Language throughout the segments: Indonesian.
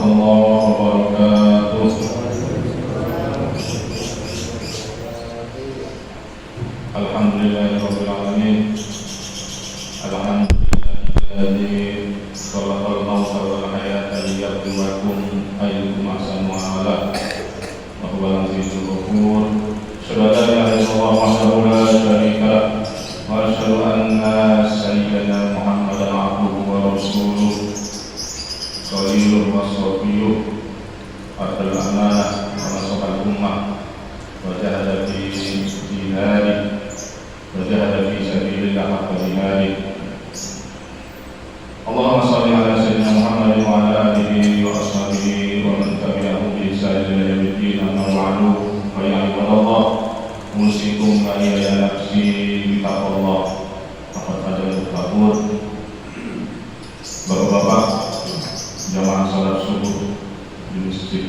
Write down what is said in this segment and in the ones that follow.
warahmatullahi wabarakatuh. Alhamdulillahirabbil alamin. Alhamdulillahilladzi khalaqal mauta wal hayata liyabluwakum ayyukum ahsanu amala. Wa huwal azizul ghafur. Asyhadu an la ilaha illallah wahdahu la syarika lah wa asyhadu anna sayyidana Muhammadan abduhu wa rasuluh. Khalilur wa safiyuh adal amanah wa nasabal ummah wa jahada fi jihadi wa jahada fi sabilillah haqqa jihadi. Allahumma shalli ala sayyidina Muhammadin wa ala alihi wa ashabihi wa man tabi'ahum bi ihsan ila yaumiddin. Amma ba'du. Fa ya ibadallah, usikum wa ya nafsi bi taqwallah. Faqad fadal tabur. Bapak-bapak jamaah salat subuh di masjid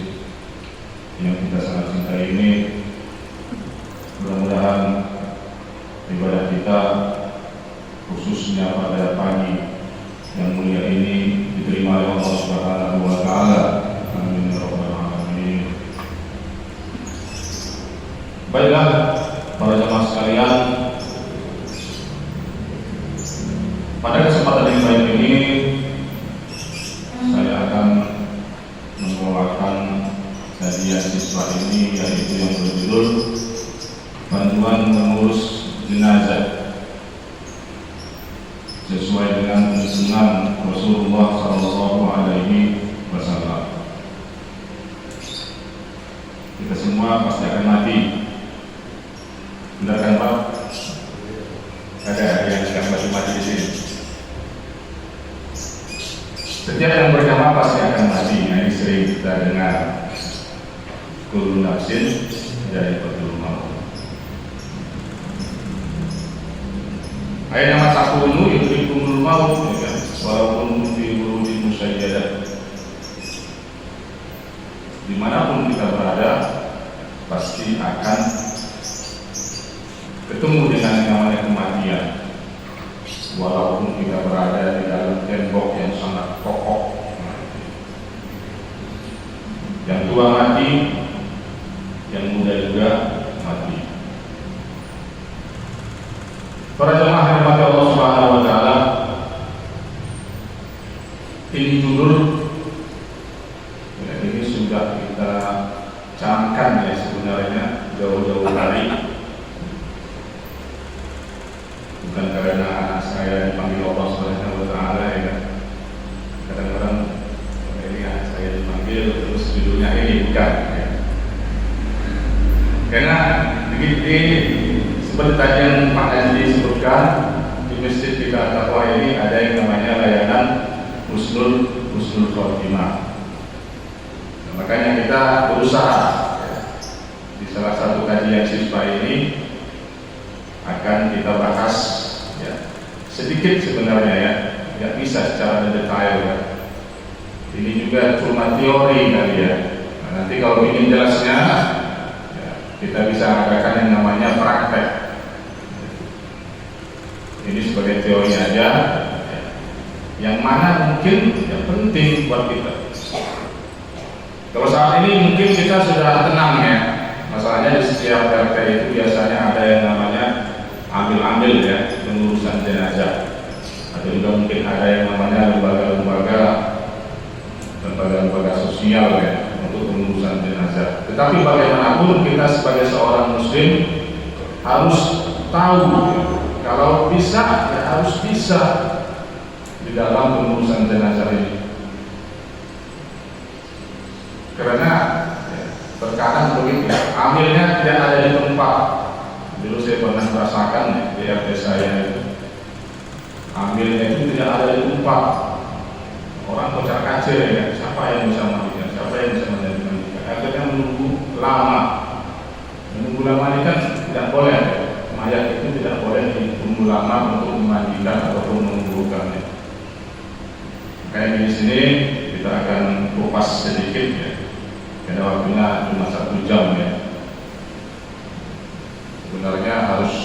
yang kita sangat cintai ini, mudah-mudahan ibadah kita khususnya pada pagi yang mulia ini diterima oleh Allah Subhanahu wa taala. Amin ya rabbal alamin. Baiklah para jamaah sekalian, pada kesempatan yang baik ini saya akan membawakan hadiah siswa ini, yaitu yang berjudul bantuan mengurus jenazah sesuai dengan tuntunan Rasulullah Sallallahu Alaihi Wasallam. Kita semua pasti akan mati, benar kan Pak? Ada yang akan mati di sini. Setiap yang berjamaah pasti akan mati. Ini sering kita dengar. Kullu nafsin dha'iqatul maut. Ayat nama takunu yudrikumul maut, ya kan? Walaupun fi burujin musyayyadah. Dimanapun kita berada, pasti akan ketemu dengan yang namanya kematian. Walaupun kita berada di dalam tembok yang sangat kokoh, yang tua mati, yang muda juga mati. Para jemaah yang dirahmati Allah Subhanahu wa taala, ini judul ini sudah kita camkan ya sebenarnya jauh-jauh hari. Bukan karena anak saya dipanggil Allah Subhanahu wa taala ya. Kadang-kadang ini anak saya dipanggil terus judulnya ini bukan ya. Karena begini, seperti tadi yang Pak Andi sebutkan, di masjid kita Taqwa ini ada yang namanya layanan husnul khotimah. Nah, makanya kita berusaha ya, di salah satu kajian siswa ini akan kita bahas ya, sedikit sebenarnya ya, tidak bisa secara detail ya. Ini juga cuma teori kali ya. Nah, nanti kalau ingin jelasnya ya, kita bisa adakan yang namanya praktek. Ini sebagai teori aja ya. Yang mana mungkin yang penting buat kita. Kalau saat ini mungkin kita sudah tenang ya. Masalahnya di setiap RT itu biasanya ada yang namanya ambil ya, pengurusan jenazah, atau juga mungkin ada yang namanya lembaga sosial ya, untuk pengurusan jenazah. Tetapi bagaimanapun kita sebagai seorang muslim harus tahu ya, kalau bisa ya harus bisa di dalam pengurusan jenazah ini. Karena ya, terkadang begitu, ambilnya tidak ada di tempat. Dulu saya pernah merasakan ya, di RT saya itu ambilnya itu tidak ada di tempat. Orang kocar kacir ya, siapa yang bisa mandikan, siapa yang bisa mandikan. Akhirnya menunggu lama. Menunggu lama ini kan tidak boleh ya. Mayat itu tidak boleh ditunggu lama untuk memandikan ataupun menguburkannya. Kayak di sini kita akan kupas sedikit ya. Karena waktunya cuma 1 jam ya. Sebenarnya harus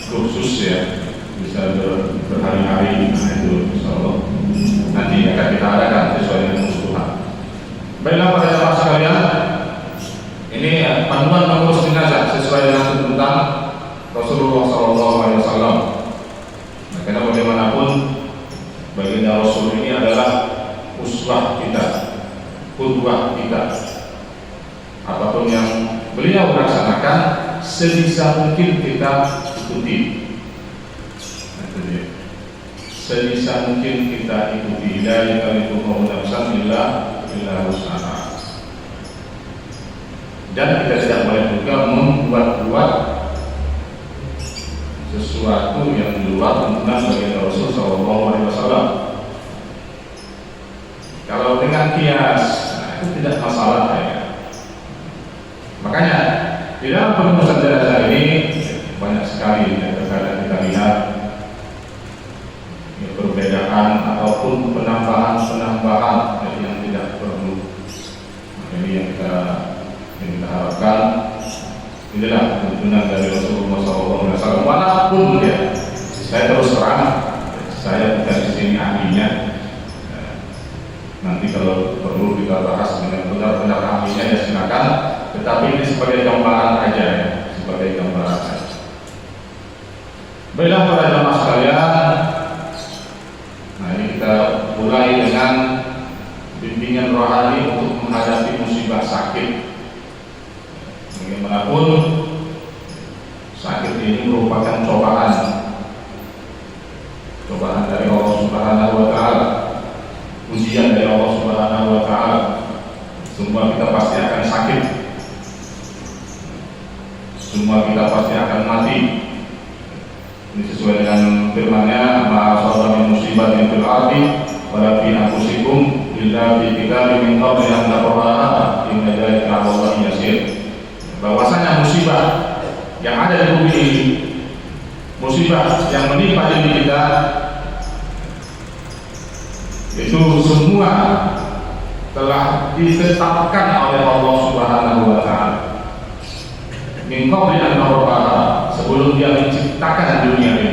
kursus ya, bisa berhari-hari. Nah itu insyaallah nanti akan kita Baiklah para jemaah sekalian, ini panduan mengurus jenazah sesuai dengan tuntutan Rasulullah SAW. Karena bagaimanapun baginda Rasul ini adalah uswah kita, qudwah kita. Apapun yang beliau laksanakan sebisa mungkin kita ikuti. Sebisa mungkin kita ikuti. Dari kalimat Muhammad bila usaha. Dan kita tidak boleh juga membuat-buat sesuatu yang di luar tuntunan baginda Rasul SAW. Kalau dengan kias, itu tidak masalah ya. Makanya di dalam pengurusan jenazah ini banyak sekali ya, terkadang kita lihat ya, perbedaan ataupun penambahan yang tidak perlu. Ini yang kita harapkan. Inilah tuntunan dari Rasulullah SAW. Walaupun ya, saya terus terang, saya bukan di sini ahlinya. Nanti kalau perlu kita bahas dengan benar-benar ahlinya ya silakan. Tetapi ini sebagai gambaran aja ya, sebagai gambaran aja. Baiklah para jemaah sekalian, nah ini kita mulai dengan bimbingan rohani untuk menghadapi musibah sakit. Bagaimanapun sakit ini merupakan cobaan dari Allah Subhanahu wa Ta'ala, ujian dari Allah Subhanahu wa Ta'ala. Semua kita pasti akan sakit, semua kita pasti akan mati. Ini sesuai dengan firman-Nya, ma asaba min musibatin fil ardi wala fi anfusikum illa fi kitabim min qabli an nabraha inna dzalika 'ala Allahi yasir. Bahwasanya musibah yang ada di bumi ini, musibah yang menimpa diri kita, itu semua telah ditetapkan oleh Allah Subhanahu wa Ta'ala. Min qabli an nabraha, sebelum Dia menciptakan dunia ini,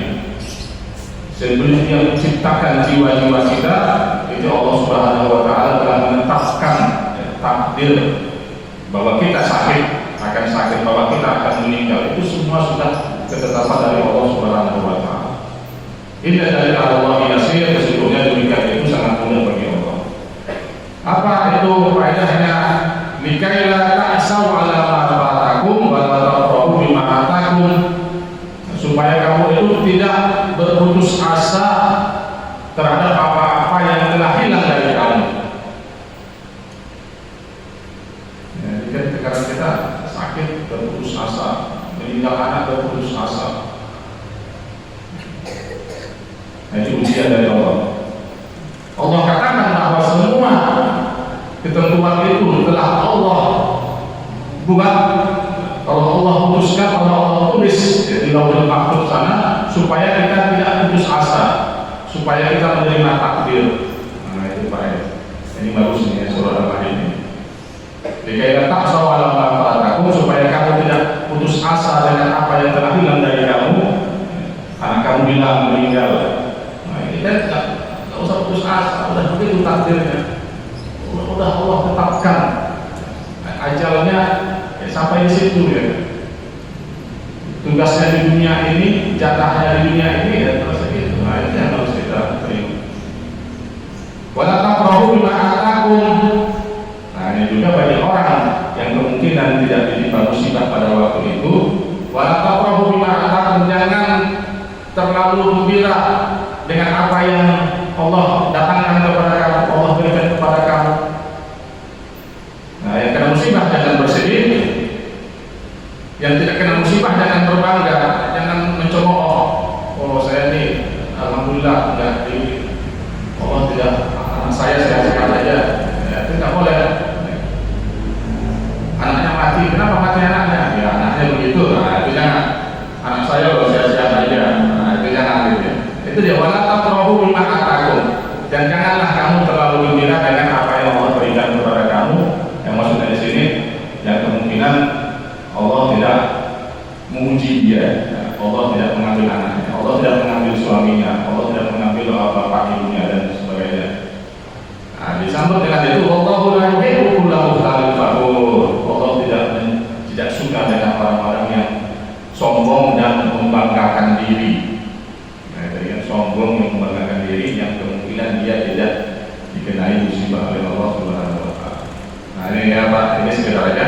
sebelum Dia menciptakan jiwa-jiwa kita, itu Allah Subhanahu wa Ta'ala telah menetapkan takdir bahwa kita akan sakit, bahwa kita akan meninggal. Itu semua sudah ketetapan dari Allah Subhanahu wa Ta'ala. Inna dzalika 'ala Allahi yasir, sesungguhnya demikian itu sangat mudah bagi Allah. Apa itu faedahnya? Likaila ta'sau 'ala ma fatakum wa la tafrahu bima atakum, supaya kamu itu tidak berputus asa terhadap apa-apa yang telah hilang dari kamu. Ya, sekarang kita sakit berputus asa, meninggal anak berputus asa. Nah, ini ujian dari Allah. Allah katakan bahwa semua ketentuan itu telah Allah buat, kalau Allah putuskan, kalau Allah tulis di Lauhul Mahfuz sana, supaya kita tidak putus asa, supaya kita menerima takdir. Nah, itu Pak. Ini bagus nih ya, surah Al-Mahdi ini. Dikaya tak sawal aku, supaya kamu tidak putus asa dengan apa yang telah hilang dari kamu. Anak kamu bilang meninggal. Nah, ini kan tidak usah putus asa, udah begitu takdirnya. Udah Allah tetapkan. Nah, ajalnya ya, sampai di situ ya. Tugasnya di dunia ini, jatahnya di dunia ini ya terus segitu. Nah, itu yang harus kita terima. Wala taqrabu bima atakum. Nah, ini juga bagi orang yang kemungkinan tidak ditimpa musibah pada waktu itu. Wala taqrabu bima atakum, jangan terlalu gembira dengan apa yang Allah datangkan kepada kamu, Allah berikan kepada kamu. Nah, yang kena musibah jangan bersedih, yang tidak kena musibah jangan berbangga, jangan mencemooh. Oh, saya ini alhamdulillah tidak di Allah tidak, anak saya sehat-sehat aja. Ya, itu tidak boleh. Anaknya mati, kenapa mati anaknya? Ya, anaknya begitu. Nah, itu jangan. Anak saya kalau sehat-sehat aja. Nah, itu jangan gitu. Itu dia, wala taqrabu bima atakum. Dan janganlah kamu terlalu gembira dengan apa yang Allah berikan kepada kamu. Yang maksudnya di sini, yang kemungkinan Allah tidak menguji dia, Allah tidak mengambil anaknya, Allah tidak mengambil suaminya, Allah tidak mengambil bapak ibunya dan sebagainya. Nah, disambut dengan itu, Allahu la yuhibbu musibah oleh Allah Subhanahu wa taala. Nah, ini ya Pak, ini sekedar aja.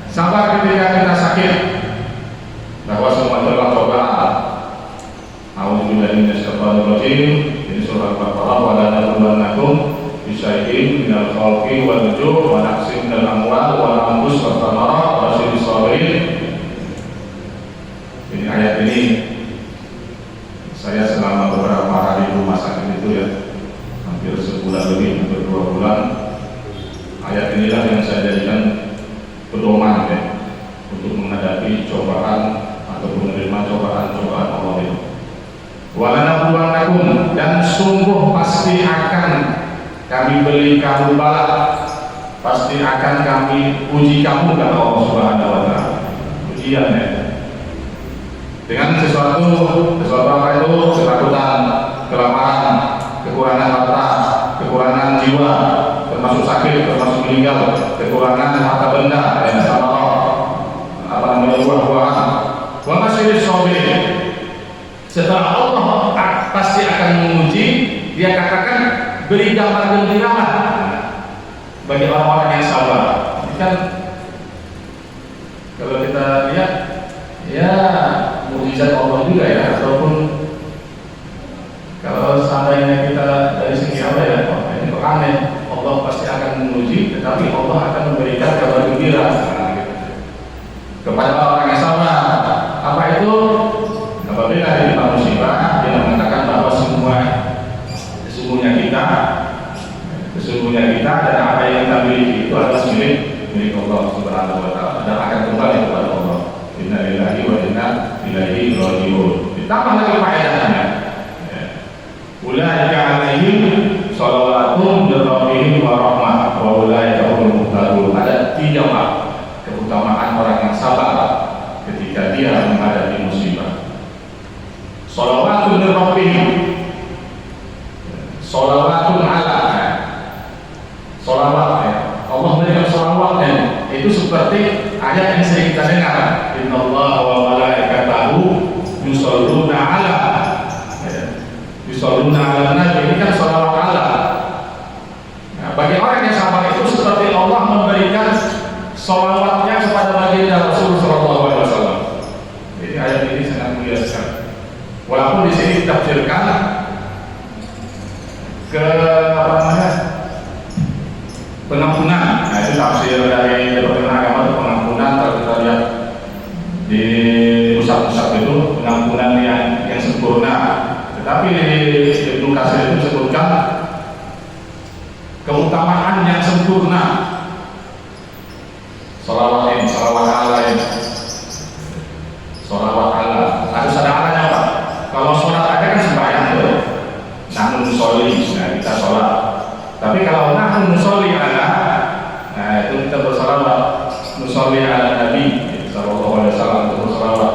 Sabar ketika kita sakit, bahwa semua itu adalah cobaan. A'udzubillahi minasyaitonir rajim. Ini surah Al-Baqarah, wa la nabluwannakum bisyai'in minal khawfi wal ju' wa naqsin minal amwal wal anfus wath thamarat wa bashshiris sabirin. Ini ayat ini saya selama beberapa hari di rumah sakit itu ya, hampir sebulan lebih, hampir 2 bulan. Ayat inilah yang saya jadikan pedoman ya, untuk menghadapi cobaan atau menerima cobaan-cobaan Allah itu. Wa lanabluwannakum, dan sungguh pasti akan kami beri kamu bala, pasti akan kami uji kamu kata Allah Subhanahu wa taala. Ujian ya. Dengan sesuatu apa itu? Ketakutan, kelaparan, kekurangan harta, kekurangan jiwa, termasuk sakit, termasuk meninggal, kekurangan harta benda, dan sama buah-buahan. Wa bashshiris sabirin. Setelah Allah pasti akan menguji, dia katakan beri gambar gembiralah bagi orang-orang yang sabar. Ini kan kalau kita lihat ya mukjizat Allah juga ya, ataupun kalau seandainya kita dari segi apa ya, ini kok aneh, Allah pasti akan menguji, tetapi Allah akan memberikan kabar gembira kepada orang yang sabar. Apa itu? Apabila ditimpa musibah, dia mengatakan bahwa sesungguhnya kita dan apa yang kita miliki itu adalah milik Allah Subhanahu wa taala dan akan kembali kepada Allah. Inna lillahi wa inna ilaihi raji'un. Ditambah lagi faedahnya. Ulaika alaihim shalawatun min rabbihim wa rahmah wa ulaika humul muhtadun. Ada 3 keutamaan orang yang sabar ketika dia menghadapi musibah. Shalawatun min rabbihim, shalawatun ala, shalawat ya. Allah memberikan shalawatnya. Itu seperti ayat yang sering kita dengar, innallaha wa malaikatahu yusholluna ala, yusholluna ala nabi. Ini kan shalawat ala. Nah, bagi orang yang sabar itu seperti Allah memberikan shalawatnya kepada baginda Rasul sallallahu alaihi wasallam. Jadi ayat ini sangat mulia sekali. Walaupun di sini ditafsirkan ke apa namanya, pengampunan. Nah, itu tafsir dari Departemen Agama itu pengampunan. Kalau kita lihat di pusat-pusat itu pengampunan yang sempurna. Tetapi di Ibnu Katsir itu disebutkan keutamaan yang sempurna. Shalawat ini, shalawat ala ini, shalawat ala. Harus ada alanya Pak. Kalau sholat aja kan sembahyang tuh, nahnu nusolli, nah kita sholat. Tapi kalau nahnu nusolli ala, nah itu kita bersalawat, nusolli ala Nabi sallallahu alaihi wasallam, itu bersalawat.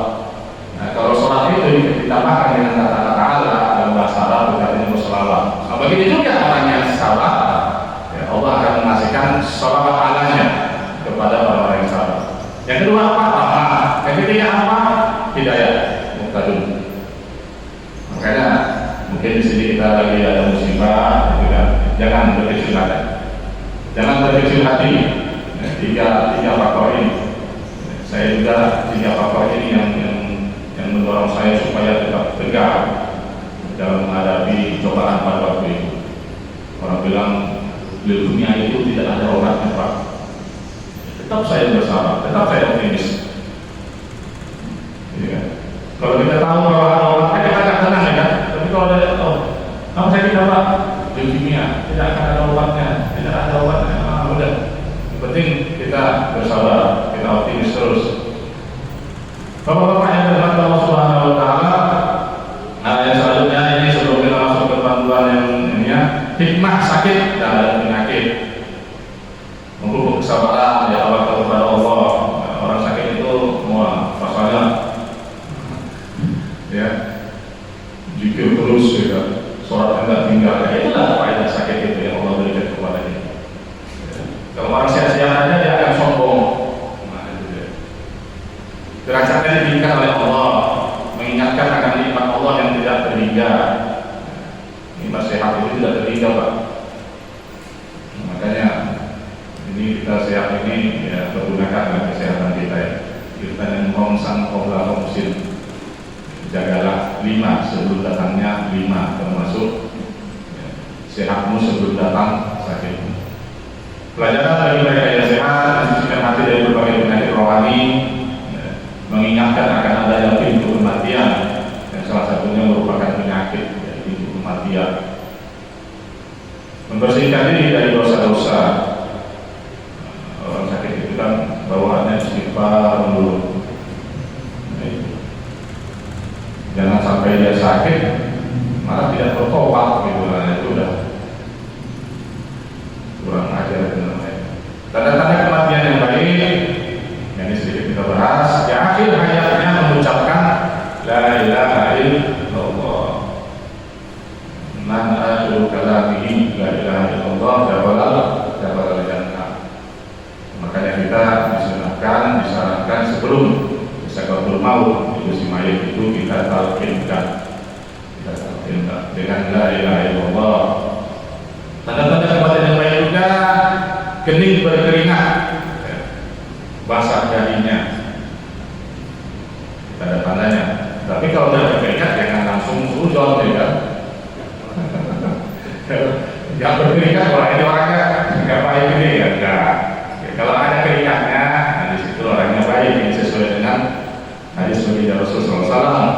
Nah kalau sholat itu ditambahkan dengan kata-kata ala dalam bahasa Arab, artinya bersalawat. Nah begitu juga orang yang sabar, ya Allah akan mengasihkan shalawat alanya kepada orang-orang yang sabar. Yang kedua apa? Rahmah. Yang ketiga apa? Hidayah, muhtadun. Makanya mungkin di sini kita lagi ada musibah, gitu kan? Jangan berkecil hati. Jangan berkecil hati. Tiga faktor ini. Saya juga 3 faktor ini yang mendorong saya supaya tetap tegar dalam menghadapi cobaan pada waktu itu. Orang bilang di dunia itu tidak ada obatnya Pak. Tetap saya bersabar, tetap saya optimis. Ya. Kalau kita tahu bahwa ada obatnya, kita agak tenang ya kan. Tapi kalau ada kamu sakit apa? Leukemia, tidak akan ada obatnya, tidak ada obatnya. Udah. Yang penting kita bersabar, kita optimis terus. Bapak-bapak yang dirahmati Allah Subhanahu wa taala, nah yang selanjutnya ini sebelum kita masuk ke panduan yang ini ya, hikmah sakit dan penyakit. Memupuk kesabaran ya Allah kepada Allah. Orang sakit itu semua pasalnya ya zikir terus ya, sholat enggak tinggal ya, itulah faedah sakit itu yang Allah berikan kepada kita. Kalau orang sia-sia aja dia akan sombong. Nah itu dia. Derajatnya ditinggikan oleh Allah, mengingatkan akan nikmat Allah yang tidak terhingga. Nikmat sehat itu tidak terhingga Pak. kita sehat ini ya pergunakanlah kesehatan kita ya. Kita yang romsan qobla romsin, jagalah 5 sebelum datangnya 5, termasuk ya, sehatmu sebelum datang sakitmu. Pelajaran bagi mereka yang sehat, mensucikan hati dari berbagai penyakit rohani, ya, mengingatkan akan adanya pintu kematian yang salah satunya merupakan penyakit ya, pintu kematian. Membersihkan diri dari dosa-dosa. Orang sakit itu kan bawaannya istighfar dulu. Jangan sampai dia sakit malah tidak bertobat gitu lah, itu udah kurang ajar benar. Tanda-tanda kematian yang baik yang ini sedikit kita bahas. Di akhir hayatnya mengucapkan la ilaha illallah. Man akhiru kalamihi la ilaha illallah jabalal jannah. Makanya kita disarankan sebelum sakaratul maut itu si mayit itu kita talqinkan dengan la ilaha illallah. Tanda-tanda kematian yang baik juga kening berkeringat, basah dahinya, kita ada tandanya. Tapi kalau tidak berkeringat jangan langsung sujon ya kan. Yang berkeringat kalau ini orangnya nggak baik ini ya enggak. Ya, kalau ada keringatnya, nah di situ orangnya baik, ini sesuai dengan hadis baginda Rasulullah SAW.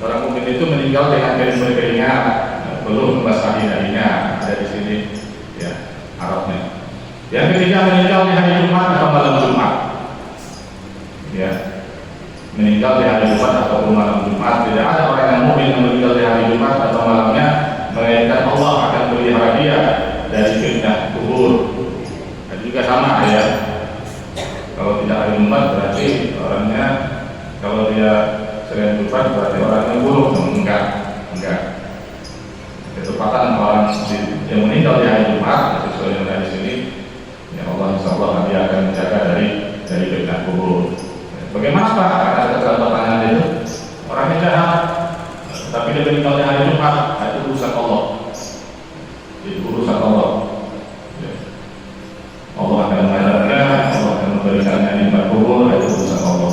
Orang mukmin itu meninggal dengan kering berkeringat, belum membasahi dahinya, ada di sini ya Arabnya. Yang ketiga meninggal di hari Jumat atau malam Jumat. Ya, meninggal di hari Jumat atau malam Jumat. Tidak ada orang yang mukmin yang meninggal di hari Jumat atau malamnya, melainkan Allah akan pelihara dia dari fitnah kubur. Dan juga sama ya. Kalau tidak hari Jumat berarti orangnya, kalau dia selain Jumat berarti orangnya buruk. Enggak. Ketepatan orang yang meninggal di hari Jumat sesuai dengan hadis ini, ya Allah insyaallah dia akan menjaga dari fitnah kubur. Bagaimana Pak? Ada pertanyaan itu orangnya jahat, tapi dia meninggal di hari Jumat, itu urusan Allah. Itu urusan Allah. Ya. Allah akan mengajarkan, Allah akan memberikannya nikmat kubur, itu urusan Allah.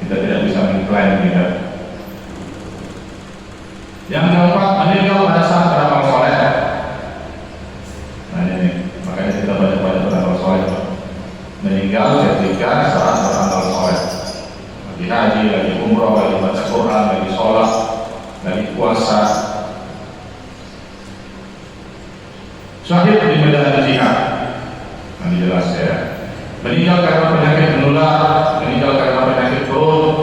Kita tidak bisa mengklaim kita. Yang keempat, meninggal pada saat beramal soleh. Nah ini, makanya kita banyak-banyak beramal soleh. Meninggal ketika saat beramal soleh, lagi haji, lagi umroh, lagi baca Quran, lagi sholat, lagi puasa, syahid di medan jihad. Nanti jelas ya. Meninggal karena penyakit menular, meninggal karena penyakit perut,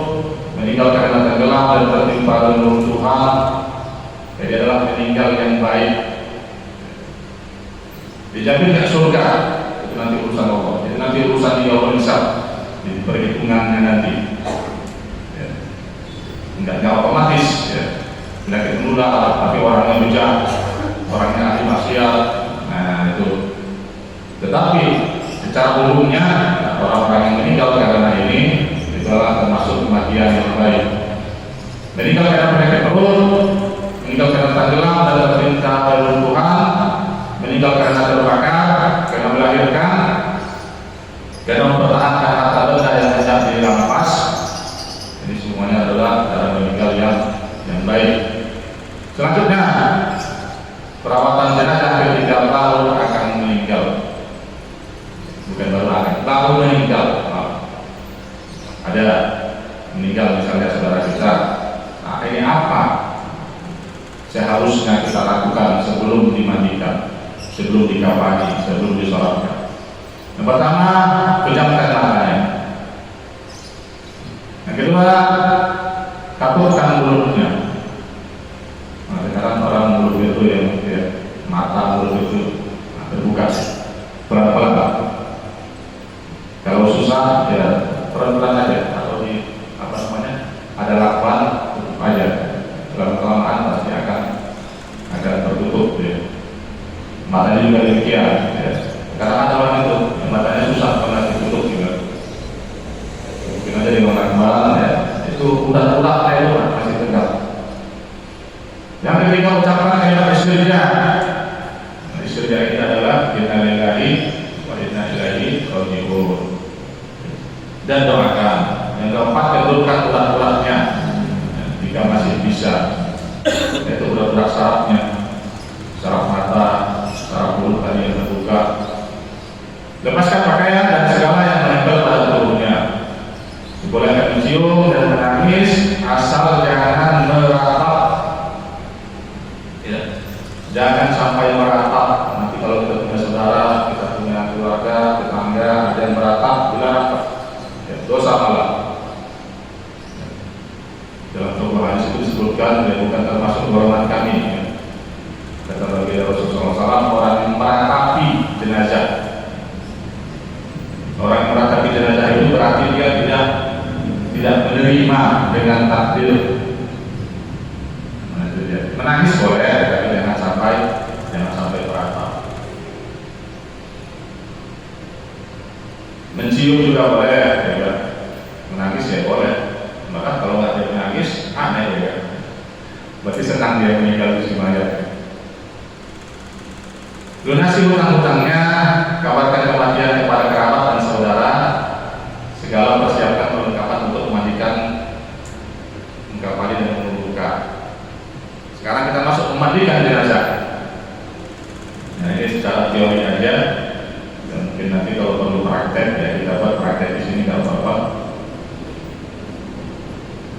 meninggal karena tenggelam dan tertimpa reruntuhan. Jadi adalah meninggal yang baik. Dijamin ke surga, itu nanti urusan Allah. Itu nanti urusan yaumul hisab, di perhitungannya nanti. Ya. Enggaknya otomatis ya. Penyakit menular, tapi orangnya bejat, orangnya ahli maksiat. Nah itu. Tetapi secara umumnya orang-orang yang meninggal karena ini itu adalah termasuk kematian yang baik. Meninggal karena penyakit perut, meninggal karena tenggelam dan tertimpa reruntuhan, meninggal karena terbakar, karena melahirkan, karena mempertahankan harta benda yang hendak dirampas. Ini semuanya adalah cara meninggal yang baik. Selanjutnya, perawatan jenazah ketika baru akan meninggal. Bukan baru akan, baru meninggal. Ada meninggal misalnya saudara kita. Nah, ini apa seharusnya kita lakukan sebelum dimandikan, sebelum dikafani, sebelum disolatkan? Yang pertama, pejamkan matanya. Yang kedua, katupkan mulutnya. Nah, sekarang orang mulut itu yang ya, mata mulut itu terbuka pelan-pelan. Kalau susah ya pelan-pelan aja, atau di apa namanya ada lakban tutup aja. Lama-kelamaan pasti akan tertutup ya. Matanya juga demikian ya. Karena ada orang itu yang matanya susah pernah ditutup juga. Mungkin aja di lakban ya. Itu udah itu masih tegak. Yang ketiga, ucapan kalimat istirja. Istirja ini adalah innalillahi jangan sampai meratap. Nanti kalau kita punya saudara, kita punya keluarga, tetangga, ada yang meratap, dilarang, ya, dosa malah. Dalam sebuah hadis itu disebutkan, ya, bukan termasuk golongan kami, ya. Kata Rasulullah SAW, orang yang meratapi jenazah. Orang yang meratapi jenazah itu berarti dia tidak menerima dengan takdir. Nah, itu dia. Menangis boleh, tapi jangan sampai meratap. Mencium juga boleh, ya. Menangis ya boleh. Maka kalau nggak dia menangis, aneh ya. Berarti senang dia meninggal di mayat. Lunasi hutang-hutangnya, kabarkan kematian kepada kerabat dan saudara. Segala persiapkan perlengkapan untuk memandikan, mengkafani dan menguburkan. Sekarang kita masuk memandikan jenazah. Nah, ini secara teori aja. Dan mungkin nanti kalau perlu praktek, ya kita buat praktek di sini nggak apa-apa.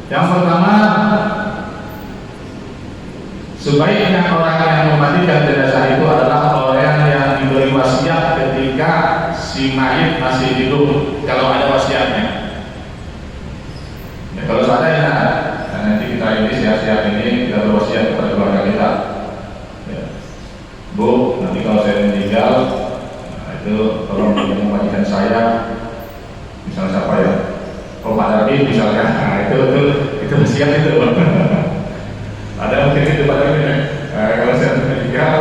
Yang pertama, sebaiknya orang yang memandikan jenazah itu adalah orang yang diberi wasiat ketika si mayit masih hidup, kalau ada wasiatnya. Ya, kalau seandainya nanti kita ini siap-siap ini kita berwasiat kepada keluarga kita, ya, Bu, nanti kalau saya meninggal, nah itu tolong yang memandikan saya, misalnya siapa ya, Pak Darbi misalnya, nah itu wasiat itu. Ada mungkin itu Pak Darbi, kalau saya meninggal.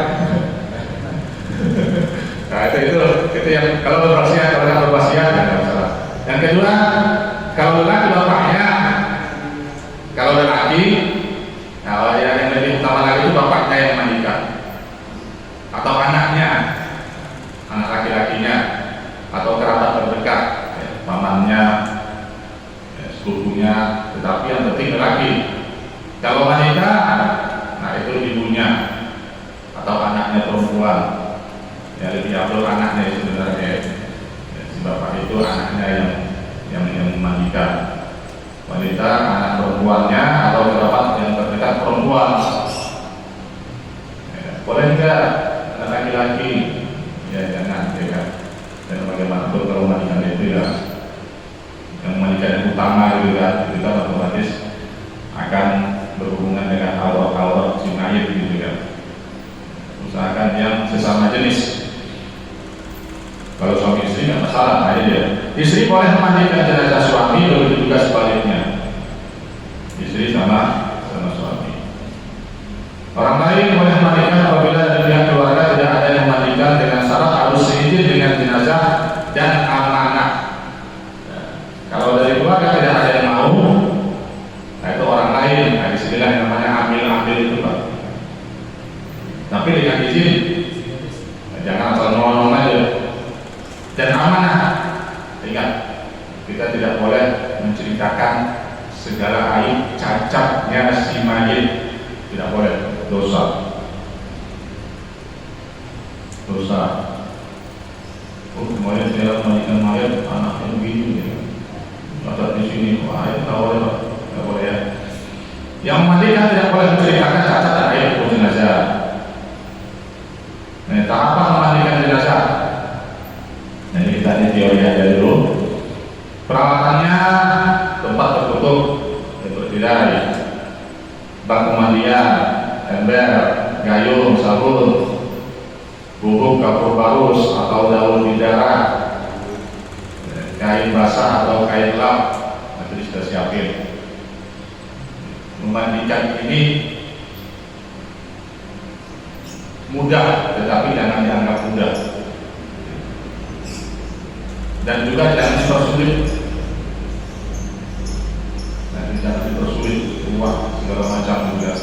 Nah itu yang kalau berwasiat, kalau nggak berwasiat ya nggak masalah. Yang kedua, kalau lelaki bapaknya, kalau lelaki, nah yang lebih utama lagi itu bapaknya yang memandikan, atau anaknya, anak laki-lakinya, atau kerabat terdekat, ya, pamannya, ya, sepupunya, tetapi yang penting lelaki. Kalau wanita, nah itu ibunya atau anaknya perempuan. Ya lebih afdol anaknya sebenarnya, ya, si bapak itu anaknya yang memandikan. Wanita anak perempuannya atau kerabat yang terdekat perempuan. Ya, boleh enggak anak laki-laki? Ya jangan, ya kan. Dan bagaimana pun kalau memandikan itu ya, yang memandikan yang utama gitu kan, itu kan otomatis akan berhubungan dengan awal-awal si mayit gitu kan. Usahakan yang sesama jenis. Kalau suami istri nggak masalah, aja dia. Istri boleh memandikan jenazah suami, begitu juga sebaliknya. Istri sama suami. Orang lain boleh memandikan apabila dari pihak keluarga tidak ada yang memandikan dengan syarat harus seizin dengan jenazah dan amanah. Ya. Kalau dari keluarga tidak ada yang mau, nah itu orang lain. Nah disinilah yang namanya ambil itu Pak. Tapi dengan izin, nah, jangan asal nolong aja. Dan amanah, ingat kita tidak boleh menceritakan segala aib cacatnya si mayit, tidak boleh, dosa. Oh kemarin saya memandikan mayat anaknya begini, ya. Cacat di sini, wah itu nggak boleh, nggak boleh ya. Yang memandikan tidak boleh menceritakan cacat dan aib jenazah. Nah, tahapan memandikan jenazah. Nah, ini kita ini teori aja dulu. Peralatannya tempat tertutup seperti dari bak pemandian, ember, gayung, sabun, bubuk kapur barus atau daun bidara, kain basah atau kain lap, nanti sudah siapin. Memandikan ini mudah, tetapi jangan dianggap mudah. Dan juga jangan dipersulit. Dan jangan dipersulit, uang segala macam juga.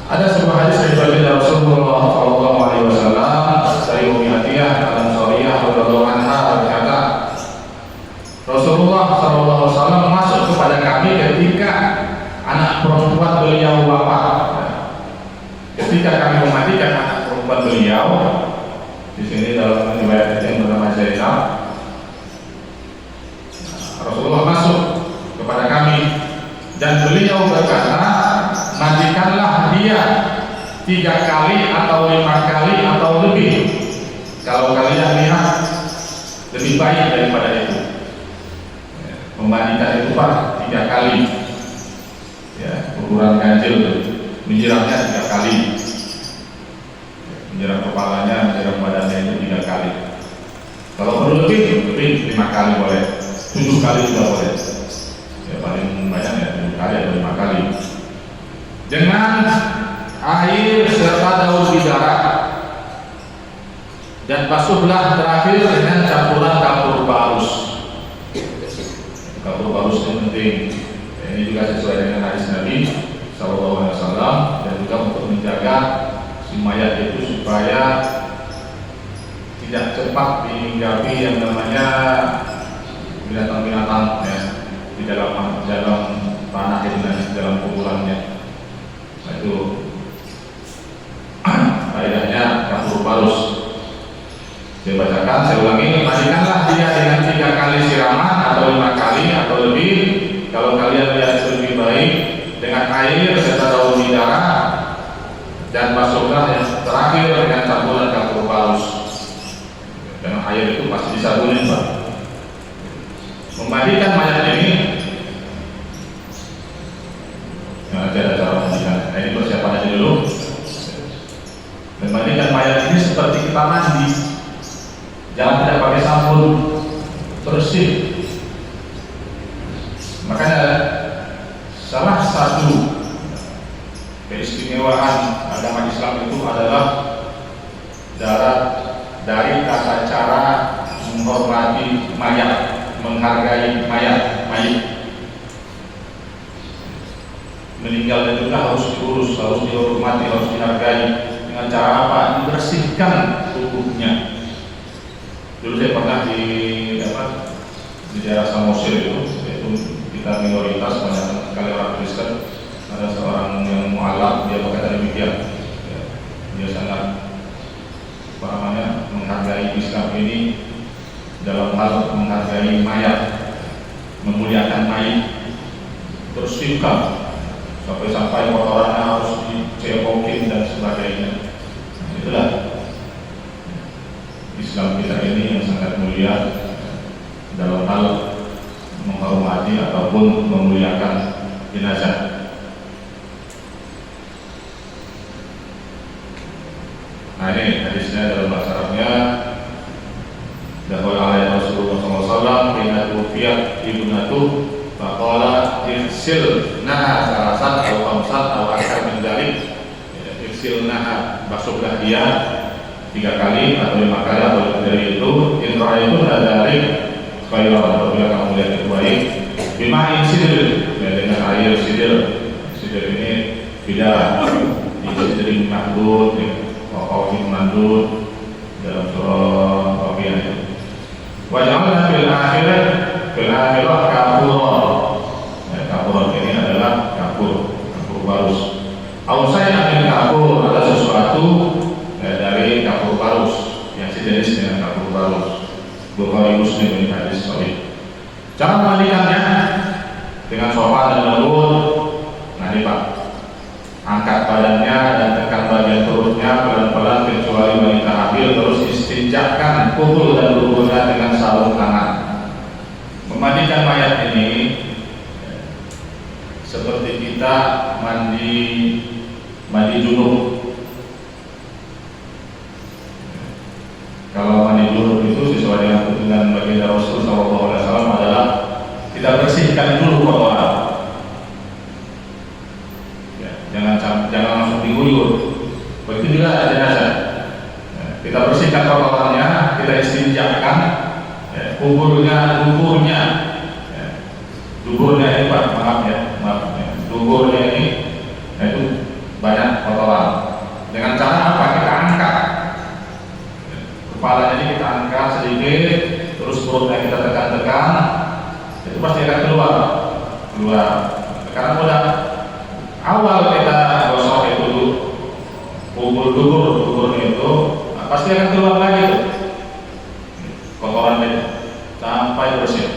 Ada sebuah hadis dari Rasulullah SAW dari Ummi Atiyah Al-Ansariyah radhiyallahu anha berkata, Rasulullah SAW masuk kepada kami ketika anak perempuan beliau wafat. Ketika kami memandikan anak perempuan beliau, di sini dalam riwayat yang bernama Zainab, Rasulullah masuk kepada kami dan beliau berkata, mandikanlah basuhlah dia 3 kali atau 5 kali atau lebih. Kalau kalian lihat lebih baik daripada itu, memandikan itu Pak 3 kali, ya, ukuran ganjil, menyiramnya 3 kali, menyiram kepalanya, menyiram badannya itu 3 kali. Kalau perlu lebih 5 kali boleh, 7 kali juga boleh. Ya paling banyak ya 7 kali atau 5 kali. Dengan air serta daun bidara, dan basuhlah terakhir dengan campuran kapur barus. Kapur barus ini penting. Ini juga sesuai dengan hadis Nabi SAW, dan juga untuk menjaga si mayat itu supaya tidak cepat dihinggapi yang namanya binatang-binatang ya, di dalam tanah itu, di dalam kuburannya. Nah, itu faedahnya kapur barus. Saya bacakan, saya ulangi. Mandikanlah dia dengan 3 kali siraman atau 5 kali atau lebih. Kalau kalian lihat lebih baik, dengan air serta daun bidara, dan basuhlah yang terakhir dengan campuran kapur barus. Dengan air itu pasti disabunin Pak. Memandikan mayat ini, nah, ada cara memandikan. Nah, ini persiapan aja dulu. Memandikan mayat ini seperti kita mandi. Jangan tidak pakai sabun, bersih. Makanya salah satu keistimewaan agama Islam itu adalah dari tata cara menghormati mayat, menghargai mayat. Meninggal juga harus diurus, harus dihormati, harus dihargai. Dengan cara apa? Dibersihkan tubuhnya. Dulu saya pernah di daerah Samosir itu kita minoritas, banyak sekali orang Kristen. Ada seorang yang mualaf, dia berkata demikian, ya, dia sangat menghargai Islam ini dalam hal menghargai mayat, memuliakan mayat, bersihkan sampai kotorannya harus dicepokin dan sebagainya. Itulah Islam kita ini yang sangat mulia dalam hal menghormati ataupun memuliakan jenazah. Nah, ini hadisnya dalam bahasa Arabnya. Dahulu alaihi Rasulullah SAW hina tuwfiyat ibnatuh faqala irsilnaha salasan aw khamsan aw akthar min dzalik. Irsilnaha, basuhlah dia 3 kali atau 5 kali atau lebih dari itu. In ra'aytum dzalik khairan, apabila kamu lihat itu baik, bima'in sidr, ya, dengan air sidr. Sidr ini bidara, sidr mahdud, waqawin mandud dalam surah Waqiah itu. Waj'alna fil akhirah kafuran. Kafuran ini adalah kapur barus. Ausai min kapur, ada sesuatu dari kapur barus yang sejenis dengan kapur barus. Bukhari Muslim ini hadis sahih. Cara memandikannya dengan sopan dan lembut. Nah, ini Pak, angkat badannya dan tekan bagian perutnya pelan-pelan kecuali wanita hamil, terus istinjakan pukul dan luburnya dengan sarung tangan. Memandikan mayat ini seperti kita mandi junub. Kalau mandi junub itu sesuai dengan baginda Rasul SAW adalah kita bersihkan dulu kotoran. Jangan langsung diguyur. Begitu juga ada jenazah. Kita bersihkan kotorannya, kita istinjakan, duburnya ini Pak, maaf, duburnya ini itu banyak kotoran. Dengan cara apa? Kita angkat kepalanya ini, kita angkat sedikit, terus perutnya kita tekan-tekan, itu pasti akan keluar. Karena udah awal kita gosok itu dulu, dubur itu pasti akan keluar lagi tuh kotoran itu sampai bersih.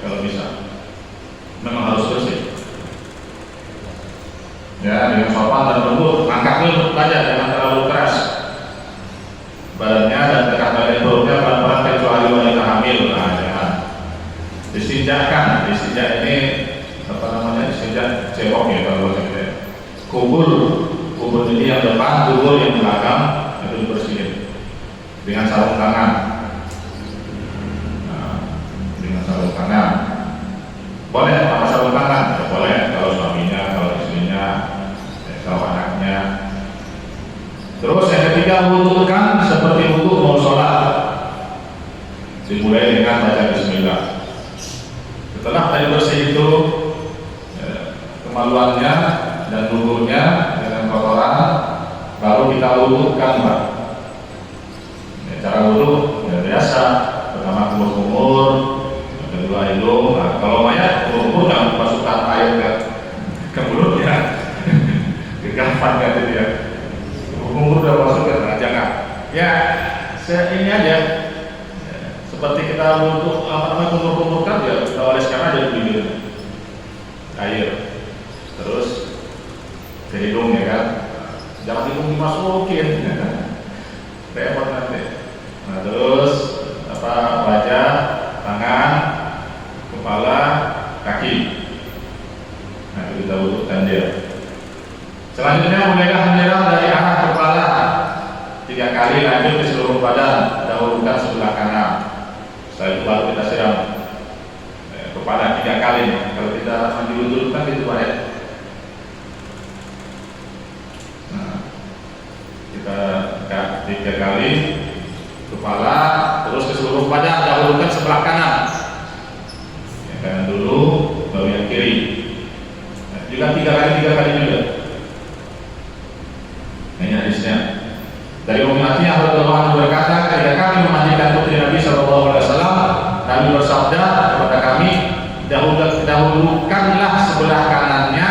Kalau bisa, memang harus bersih. Ya, dengan sopan dan saja, jangan terlalu keras badannya dan dekat bagian perutnya pelan-pelan kecuali wanita hamil. Nah, jangan distinjakkan. Distinjak ini apa namanya, distinjak cebok ya kalau saya. Kubur ini yang depan, kubur yang belakang itu dibersihin dengan sarung tangan. Nah, dengan sarung tangan boleh pakai sarung tangan, ya boleh kalau suaminya, kalau istrinya, kalau anaknya. Terus yang ketiga, wudukan seperti wudu mau sholat, dimulai dengan baca bismillah. Setelah tadi bersih itu kemaluannya dan wudunya dengan kotoran, baru kita wudukan, Pak. Cara wudu ya biasa, pertama kumur-kumur, kedua hidung. Nah, kalau mayat kumur-kumur jangan masukkan air ke mulutnya, ke gampang kan dia. Kumur udah masuk ke jangan. Ya, ini aja. Seperti kita wudu kumur-kumurkan ya, kita oleskan aja di bibir air, terus ke hidung ya kan. Jangan hidung dimasukin, ya kan? Repot nanti. Nah, terus wajah, tangan, kepala, kaki. Nah, itu kita wudhukan dia. Selanjutnya mulailah menyiram dari arah kepala 3 kali, lanjut di seluruh badan, dahulukan sebelah kanan. Setelah itu baru kita siram kepala 3 kali. Kalau kita mandi wudhu kan gitu Pak ya. Nah, kita 3 kali kepala, terus ke seluruh badan, dahulukan sebelah kanan. Yang kanan dulu, baru yang kiri. Nah, juga 3 kali juga. Nah, ini hadisnya. Dari Ummu Atiyah radhiyallahu anha berkata, ketika kami memandikan putri Nabi sallallahu alaihi wasallam, Nabi bersabda kepada kami, dahulukanlah sebelah kanannya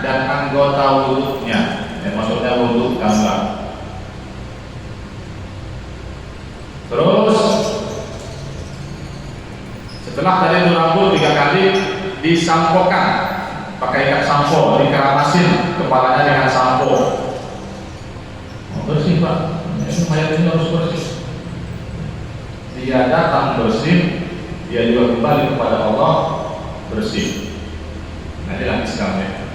dan anggota wudhunya. Yang maksudnya wudhukanlah. Terus setelah tadi itu rambut 3 kali disampokan pakai ikat sampo, dikeramasin kepalanya dengan sampo. Bersih Pak, ini mayat ini harus bersih. Dia datang bersih, dia juga kembali kepada Allah bersih. Nah, inilah Islamnya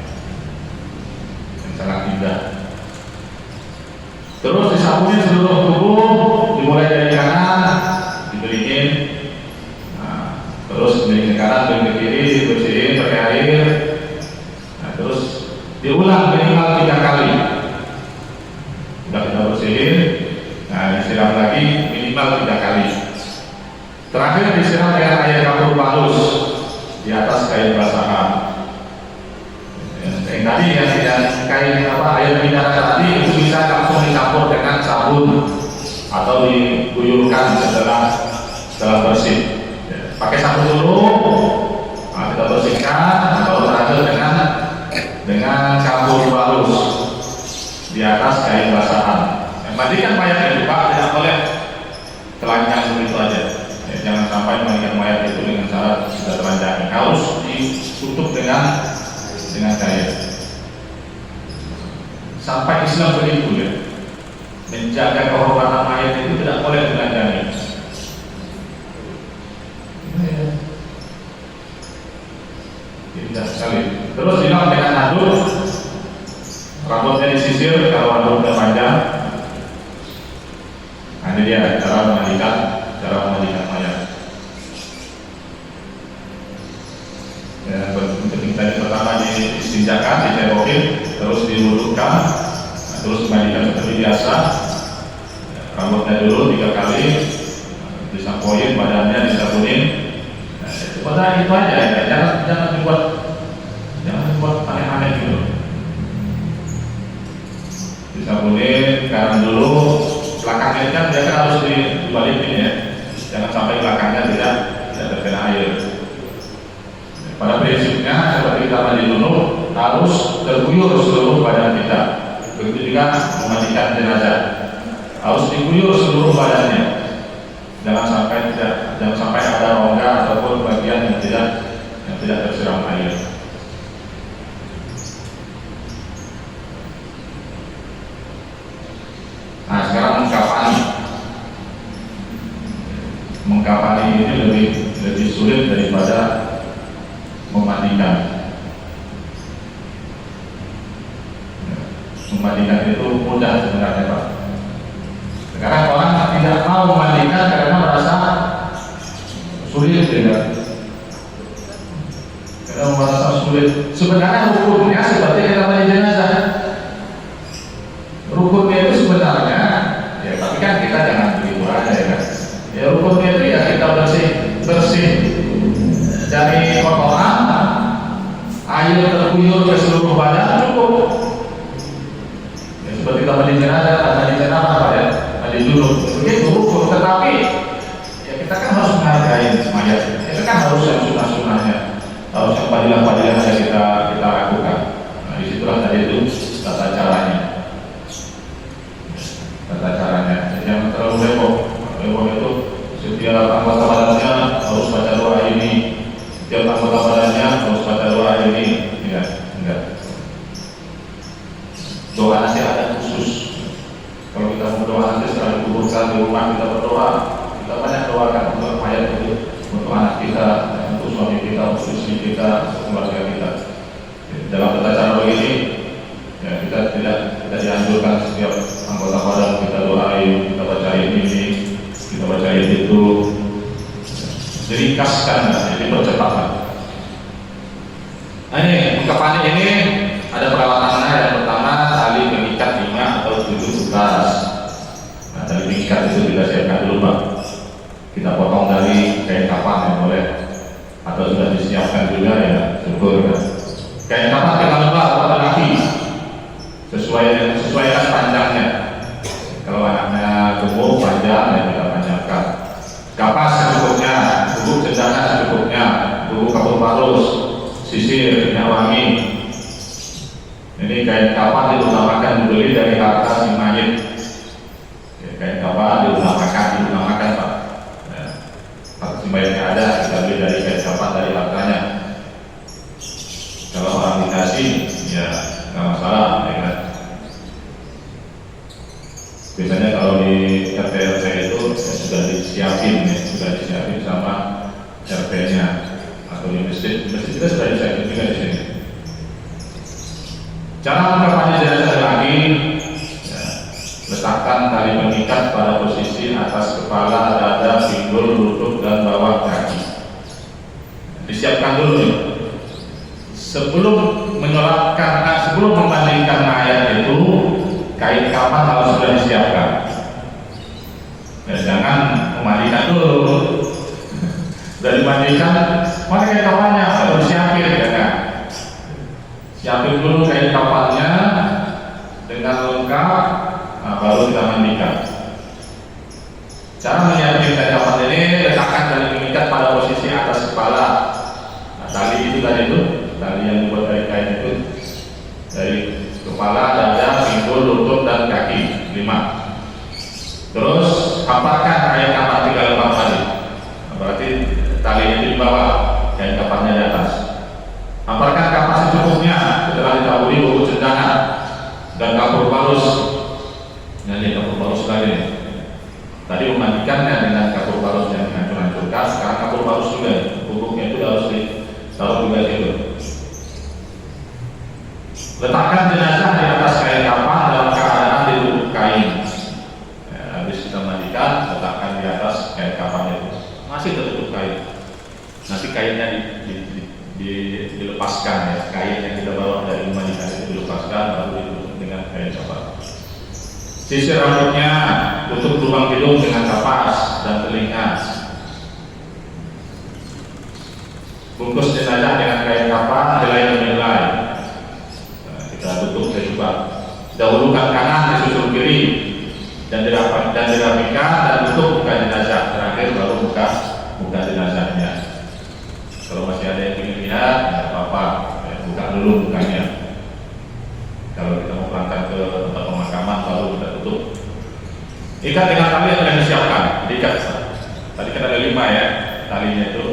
yang sangat indah. Terus disabuni seluruh tubuh, dimulai dari kanan, diberingin, nah, terus beringin ke kanan, beringin ke kiri, dibersihin pakai air. Nah, terus diulang minimal 3 kali. Sudah kita bersihin, nah disiram lagi minimal 3 kali. Terakhir disiram dengan air kapur halus di atas kain basahan. Yang tadi yang kain air mineral tadi itu bisa langsung dicampur dengan sabun atau diguyurkan setelah bersih. Pakai sabun dulu, nah, kita bersihkan, baru terakhir dengan kapur halus di atas kain basahan. Yang mandikan mayat itu Pak tidak boleh telanjang begitu aja. Ya, jangan sampai mandikan mayat itu dengan cara sudah telanjang. Harus ditutup dengan kain. Sampai Islam begitu ya, menjaga kehormatan mayat itu tidak boleh telanjangi. Indah sekali. Terus dilakukan dengan handuk. Rambutnya disisir kalau rambutnya panjang. Nah, ini dia cara memandikan mayat. Ya, tadi pertama distinjakan, dicebokin, terus diwudhukan, nah, terus dimandikan seperti biasa. Rambutnya dulu 3 kali, disampoin, badannya disabunin. Nah, itu aja ya. Jangan dibuat aneh-aneh gitu. Disabunin kanan dulu, belakangnya kan biasa harus dibalikin ya, jangan sampai belakangnya tidak terkena air. Pada prinsipnya seperti kita mandi junub harus terguyur seluruh badan kita. Begitu juga memandikan jenazah, harus diguyur seluruh badannya. Jangan sampai ada rongga ataupun bagian yang tidak tersiram air. mengkafani ini lebih sulit daripada memandikan. Memandikan itu mudah sebenarnya Pak. Sekarang orang tidak mau memandikan karena merasa sulit karena merasa sulit. Sebenarnya rukunnya seperti kita mandi jenazah. Rukunnya itu sebenarnya, ya tapi kan kita jangan begitu aja ya kan. Ya rukunnya itu ya kita bersih dari kotoran, air terkuyur ke seluruh badan cukup. Ya, seperti kita mandi jenazah apa ya, mandi junub begitu rukun. Tetapi ya kita kan harus menghargai mayat. Itu kan harus yang sunnah-sunnahnya, harus yang padilah-padilahnya kita lakukan. Nah disitulah tadi itu tata caranya. Yang terlalu heboh itu setiap anggota badannya harus baca doa ini, setiap anggota badannya harus baca doa ini. Enggak. Doa nanti ada khusus. Kalau kita mau doa nanti setelah dikuburkan di rumah kita berdoa, kita banyak doakan untuk mayat itu, untuk anak kita, untuk suami kita, untuk istri kita, untuk keluarga kita. Dalam tata cara begini, ya kita tidak dianjurkan setiap anggota badan kita doain, kita bacain ini, kita bacain itu. Diringkaskan, jadi percepatan. Nah ini mengkafani ini ada peralatannya. Yang pertama tali pengikat 5 atau 7 bekas. Nah tali pengikat itu kita siapkan dulu Pak. Kita potong dari kain kafan yang boleh, atau sudah disiapkan juga ya syukur kan. Kain kafan kita lebar pada kaki sesuaikan panjangnya. Kalau anaknya gemuk panjang ya kita panjangkan. Kapas secukupnya, bubuk cendana secukupnya, bubuk kapur parus, sisir, minyak wangi. Ini kain kafan diutamakan dibeli dari harta si mayit. Kain kafan diutamakan Pak. Harta si mayitnya ada, kita beli dari kain kafan dari hartanya. Kalau orang dikasih ya nggak masalah ya kan. Biasanya kalau di RT itu sudah disiapin sama RT-nya, atau di masjid kita sudah disiapin juga di sini. Cara mengkafani jenazah lagi, ya, letakkan tali pengikat pada posisi atas kepala, dada, pinggul, lutut, dan bawah kaki. Disiapkan dulu nih. Sebelum membandingkan mayat itu, kain kafan harus sudah disiapkan. Ya, jangan memandikan dulu. Sudah dimandikan, mana kain kafannya harus disiapin ya kan. Siapin dulu kain kafannya dengan lengkap, nah, baru kita mandikan. Cara menyiapkan kain kafan ini, letakkan tali pengikat pada posisi atas kepala. Nah, tali yang dibuat dari kain itu dari kepala, dada, pinggul, lutut, dan kaki 5. Terus hapatkan kain kafan 3 lembar tadi. Nah, berarti tali itu di bawah, kain kafannya di atas. Hamparkan kafan secukupnya setelah ditaburi bubuk cendana dan kapur parus. Ini kapur parus lagi nih. Tadi memandikannya dengan kapur parus yang hancur-hancurkan. Sekarang kapur parus juga, bubuknya itu harus ditaruh juga situ. Letakkan jenazah di atas kain kafan dalam keadaan ditutup kain. Ya, habis kita mandikan, letakkan di atas kain kafan itu. Masih tertutup kain. Nanti kainnya dilepaskan ya. Kain yang kita bawa dari mandikan itu dilepaskan, baru ditutup dengan kain kafan. Sisir rambutnya, tutup lubang hidung dengan kapas dan telinga. Bungkus jenazah dengan kain kafan, helai-helai. Kita tutup coba. Dahulukan kanan disusul kiri dan dirapikan dan tutup muka jenazah. Terakhir baru buka jenazahnya. Kalau masih ada yang ingin lihat, tidak apa-apa, buka dulu mukanya. Kalau kita mau berangkat ke tempat pemakaman baru kita tutup. Ikat dengan tali yang sudah disiapkan. Diikat. Tadi kan ada 5 ya. Talinya itu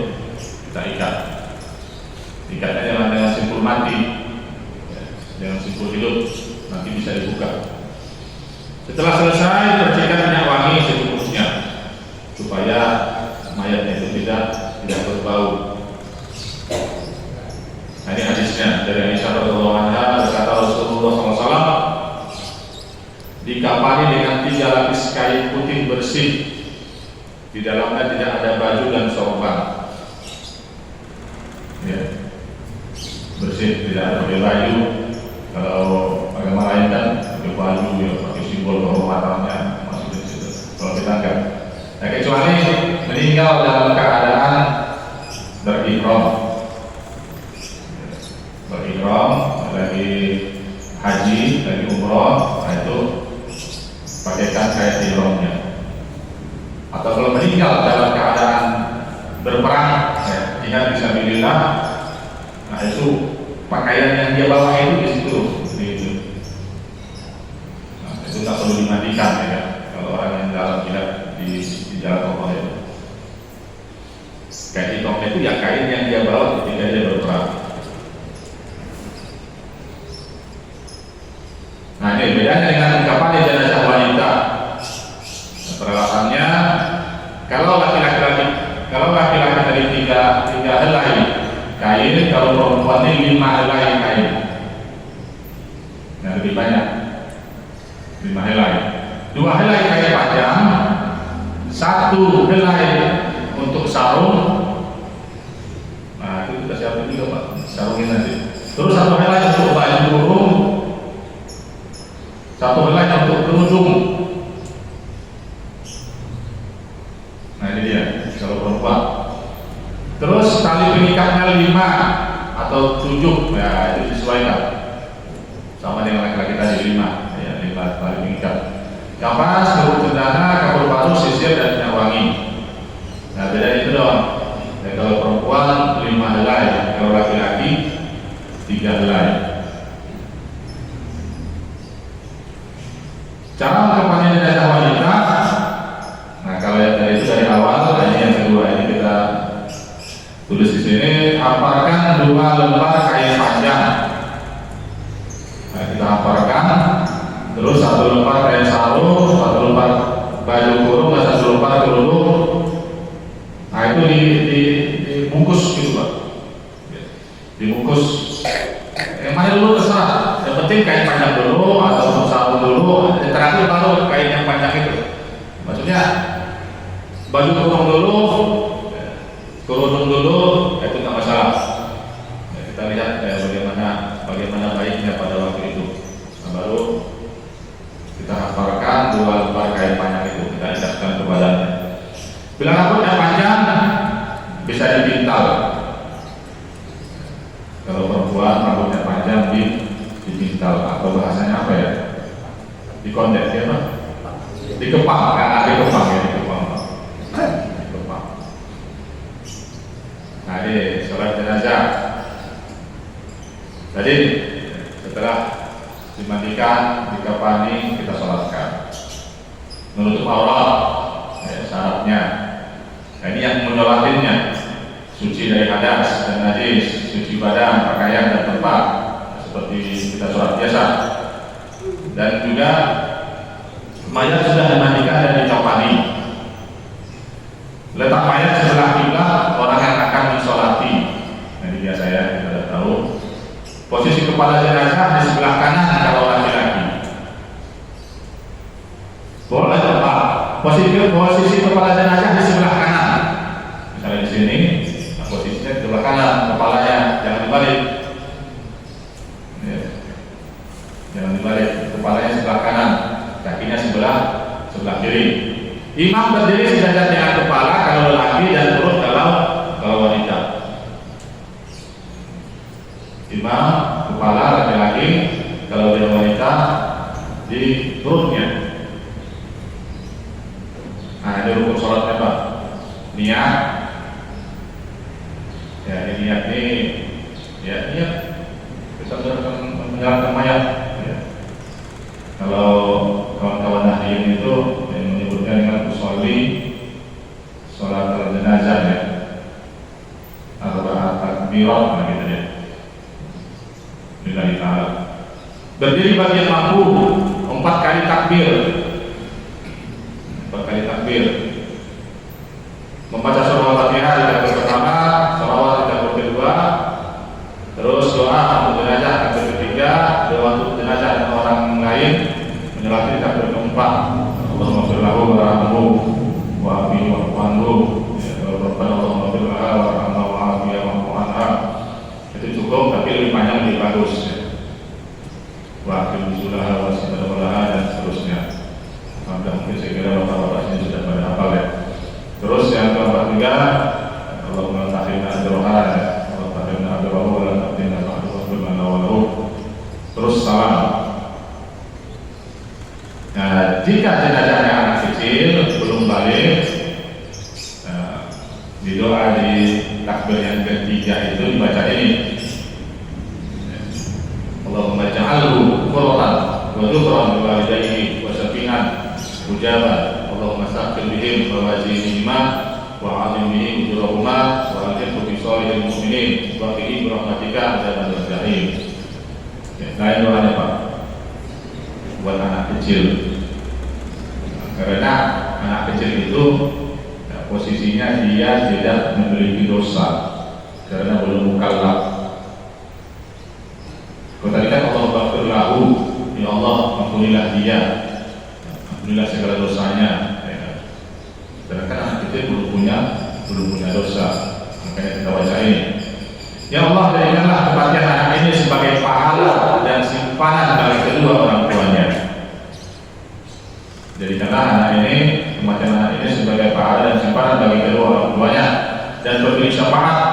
kita ikat. Ikatnya jangan dengan simpul mati. Dengan simpul hidup, nanti bisa dibuka. Setelah selesai, percikan minyak wangi secukupnya supaya mayat tidak berbau. Nah, ini hadisnya dari Aisyah radhiyallahu anha, berkata Rasulullah SAW, dikapani dengan 3 lapis kain putih bersih, di dalamnya tidak ada baju dan sorban. Ya, bersih, tidak ada pakai baju. Kalau agama lain kan pakai baju, ya pakai simbol kehormatannya masih di situ. Kalau kita enggak. Nah, kecuali meninggal dalam keadaan berihram, lagi haji, lagi umroh, nah itu pakaikan kain ihramnya. Atau kalau meninggal dalam keadaan berperang, ya, ingat fisabilillah, nah itu pakaian yang dia bawa itu di situ, nah, itu tak perlu dimandikan ya, kalau orang yang dalam tidak di jalan Allah itu. Kain ihramnya itu ya kain yang dia bawa ketika dia berperang. Nah, ini bedanya dengan kapan jenazah wanita. Peralatannya, kalau laki-laki tadi tiga helai kain, kalau perempuan ini 5 helai kain. Nah, lebih banyak, 5 helai. 2 helai kain panjang, 1 helai untuk sarung. Nah, itu kita siapin juga Pak, sarungnya nanti. Terus 1 helai untuk baju kurung, 1 helai untuk kerudung. Nah, ini dia kalau perempuan. Terus tali pengikatnya 5 atau 7, ya itu disesuaikan sama dengan laki-laki tadi 5, ya 5 tali pengikat. Kapas, kerudung cendana, kapur baru, sisir dan minyak wangi. Nah, beda itu doang. Ya, kalau perempuan 5 helai, kalau laki-laki 3 helai. Cara mengkapannya jenazah wanita. Nah, kalau yang dari itu dari awal, ini yang kedua, ini kita tulis di sini, hampirkan 2 lembar kain panjang. Nah, kita hamparkan, terus 1 lembar kain sarung, 1 lembar baju kurung, dan 1 lembar kerudung. Nah, itu dibungkus gitu Pak, dibungkus. Yang mana dulu terserah, yang penting kain panjang dulu atau sarung dulu, terakhir baru kain yang panjang itu. Maksudnya baju kurung dulu, kerudung dulu, itu nggak masalah. Ya, kita lihat bagaimana baiknya pada waktu itu. Nah, baru kita hafalkan 2 lembar kain panjang itu, kita ikatkan ke badannya. Bila rambutnya panjang, bisa dipintal. Kalau perempuan rambutnya panjang dipintal, atau bahasanya apa ya? Dikondek ya Pak? Dikepang, karena dikepang ya, dikepang. Nah, ini sholat jenazah. Jadi setelah dimandikan, dikafani, kita sholatkan. Menutup aurat, ya, syaratnya. Nah, ini yang menyolatinnya, suci dari hadas dan najis, suci badan, pakaian dan tempat, seperti kita sholat biasa. Dan juga mayat sudah dimandikan dan dikafani. Letak mayat sebelah kiblat orang yang akan mensolati. Nah, ini biasa ya, kita sudah tahu. Posisi kepala jenazah di sebelah kanan kalau laki-laki. Boleh Pak. Posisi kepala jenazah di sebelah kanan. Misalnya di sini, nah, posisinya di sebelah kanan, kepalanya jangan dibalik. Ya. Jangan dibalik, kepalanya sebelah kanan, kakinya sebelah kiri. Imam berdiri sejajar dengan kepala kalau laki dan perut kalau wanita. Imam kepala laki-laki, kalau dia wanita di perutnya. Nah, ini rukun sholatnya Pak. Niat. Ya, ini niat nih. Ya, niat kita menyerahkan mayat. Ya. Kalau kawan-kawan nahdien itu yang menyebutkan dengan usolli sholat jenazah ya, arba'at takbirat, nah gitu ya. Billahi ta'ala. Berdiri bagi yang mampu 4 kali takbir. 4 kali takbir. Membaca surah Al-Fatihah laki takbir keempat, Allahumma fir lahu warhamhu wa afihi wa'fu anhu. Rabbana Allahumma fir laha warhamha wa afiha wa'fu anha. Itu cukup, tapi lebih panjang lebih bagus ya. Wa akhir bisulaha wa simadawalaha dan seterusnya. Mungkin saya kira bapak-bapak ini sudah pada hafal ya. Terus yang keempat juga, Allahumma tahina ajroha ya. Allah tahina ajroha wa la tahina ba'du wa firmana wa lahu. Terus salam. Nah, jika jenazahnya anak kecil belum balik, di doa di takbir yang ketiga itu dibaca ini, Allahumma ja'alhu qurratan wa dhukran li walidayhi wa syafi'an mujaban. Allahumma saqil bihim wa wajihihima wa 'azim bihim ujurahuma wa alhimhu bi shalihil mu'minin wa qihim rahmatika adzaban jahim. Lain doanya Pak buat anak kecil, karena anak kecil itu ya, posisinya dia tidak memiliki dosa karena belum mukallaf. Kalau tadi kan Allah ghafir lahu, ya Allah ampunilah dia, ampunilah segala dosanya ya. Karena kan anak kecil belum punya dosa, makanya kita baca ini. Ya Allah, jadikanlah kematian anak ini sebagai pahala dan simpanan bagi kedua orang tuanya. Jadikanlah anak ini, kematian anak ini sebagai pahala dan simpanan bagi kedua orang tuanya, dan beri syafaat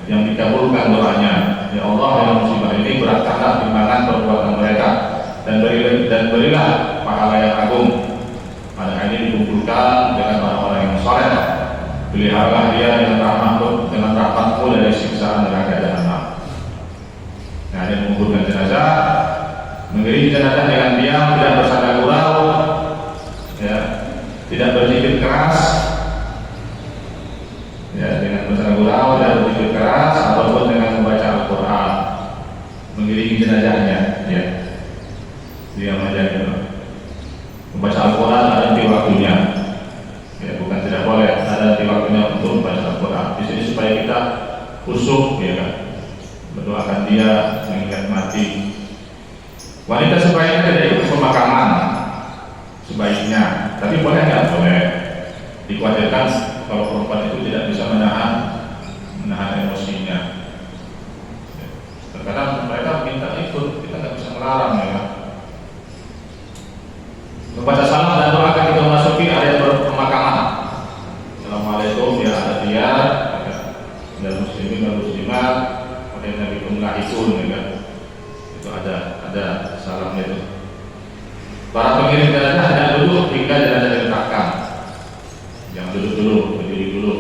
yang dikabulkan doanya. Ya Allah, yang musibah ini beratkanlah timbangan perbuatan mereka, dan berilah pahala yang agung. Anak ini dikumpulkan dengan orang-orang yang saleh. Peliharalah dia dengan rahmatmu dari siksaan neraka jahanam. Nah, ini menguburkan jenazah, mengiringi jenazah dengan diam, tidak bersandar gurau, ya, tidak berzikir keras, ya, dengan bersandar gurau dan berzikir keras, ataupun dengan membaca Al-Quran, mengiringi jenazahnya, ya, diam aja gitu. Membaca Al-Quran ada di waktunya. Ya, bukan tidak boleh, ada di waktunya untuk membaca Al-Quran. Di sini supaya kita khusyuk, ya kan, mendoakan dia mengingat mati. Wanita sebaiknya tidak ikut pemakaman, sebaiknya. Tapi boleh nggak? Boleh. Dikhawatirkan kalau perempuan itu tidak bisa menahan emosinya. Terkadang mereka minta ikut, kita nggak bisa melarang, ya kan. Membaca salam dan doa kita masuki area pemakaman. Assalamualaikum ya ada dia, dan muslimin dan muslimat, pada Nabi Kumlahikun, ya kan. Itu ada salamnya itu. Para pengirim jenazah tidak duduk hingga jenazah diletakkan. Jangan duduk dulu, berdiri dulu.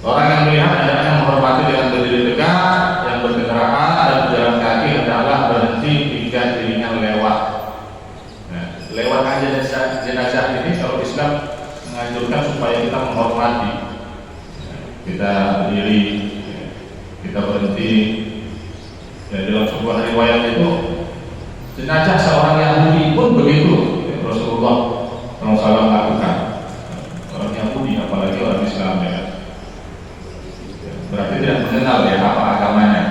Orang yang melihat hendaknya menghormati dengan berdiri tegak, yang berkendaraan dan berjalan kaki hendaklah berhenti hingga dirinya lewat. Lewat aja jenazah ini kalau Islam menganjurkan supaya kita menghormati. Kita berdiri, kita berhenti. Dan dalam sebuah riwayat itu jenazah seorang Yahudi pun begitu, ya, Rasulullah SAW lakukan. Orang Yahudi apalagi orang Islam, ya, berarti tidak mengenal ya apa agamanya.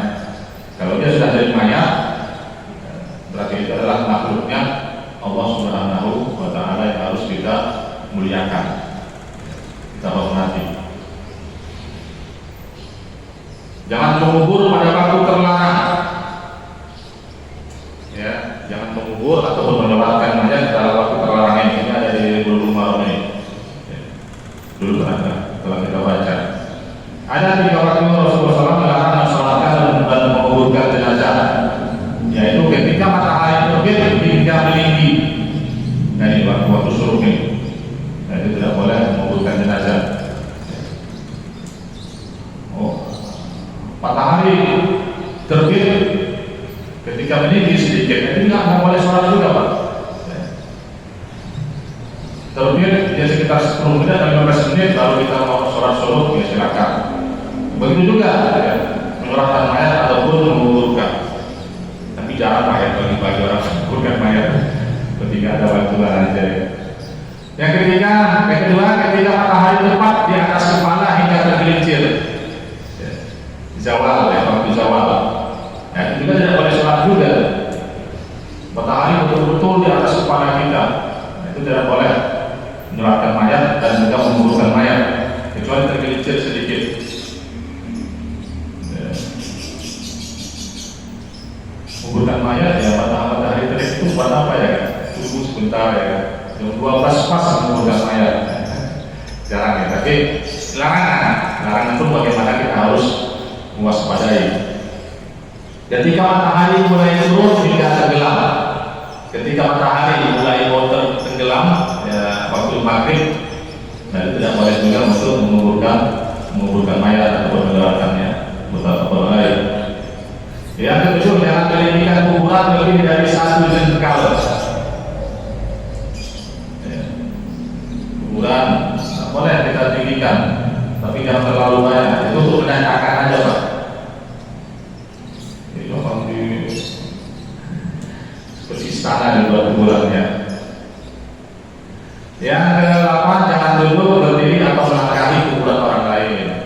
Kalau dia sudah jadi mayat, berarti itu adalah makhluknya Allah Subhanahu wa Ta'ala yang harus kita muliakan, kita hormati. Jangan mengubur pada waktu terlarang, ya, jangan mengubur ataupun menyolatkan mayat pada waktu terlarang ini. Ini ada di Bulughul Maram ini, ya. Dulu ada, telah kita baca. Ada 3 waktu Rasulullah SAW melarang mensolatkan dan menguburkan jenazah, yaitu ketika matahari terbit hingga meninggi. Nah, ini waktu suruh ini. Nah, itu tidak boleh menguburkan jenazah. Matahari terbit ketika meninggi sedikit, ini nggak boleh sholat juga, Pak. Terbit ya sekitar 10 menit atau 15 menit baru kita mau sholat subuh, ya silakan. Begitu juga, ya, menyuratkan mayat ataupun menguburkan. Tapi jangan mayat bagi orang menguburkan mayat ketika ada waktu aja. Yang kedua, ketika matahari tepat di atas kepala hingga tergelincir. Zawal, ya, waktu zawal. Ya, itu juga tidak boleh sholat juga. Matahari betul-betul di atas kepala kita. Nah, itu tidak boleh menyolatkan mayat dan juga menguburkan mayat, kecuali tergelincir sedikit. Ya. Menguburkan mayat ya matahari terik itu buat apa ya? Tunggu sebentar ya. Jam 12 pas menguburkan mayat. Jarang ya, tapi larangan itu bagaimana kita harus mewaspadai. Ketika matahari mulai turun hingga tenggelam, ketika matahari mulai mau tenggelam ya, waktu maghrib, nah itu tidak boleh juga untuk menguburkan mayat atau mendoakannya atau lain. Yang ketujuh, jangan meninggikan kuburan lebih dari 1 jengkal. Ya. Kuburan boleh kita tinggikan, tapi jangan terlalu banyak. Itu untuk menandakan aja, Pak. Seperti istana di luar kuburannya. Yang ke-8, jangan duduk, berdiri atau melangkahi kuburan orang lain.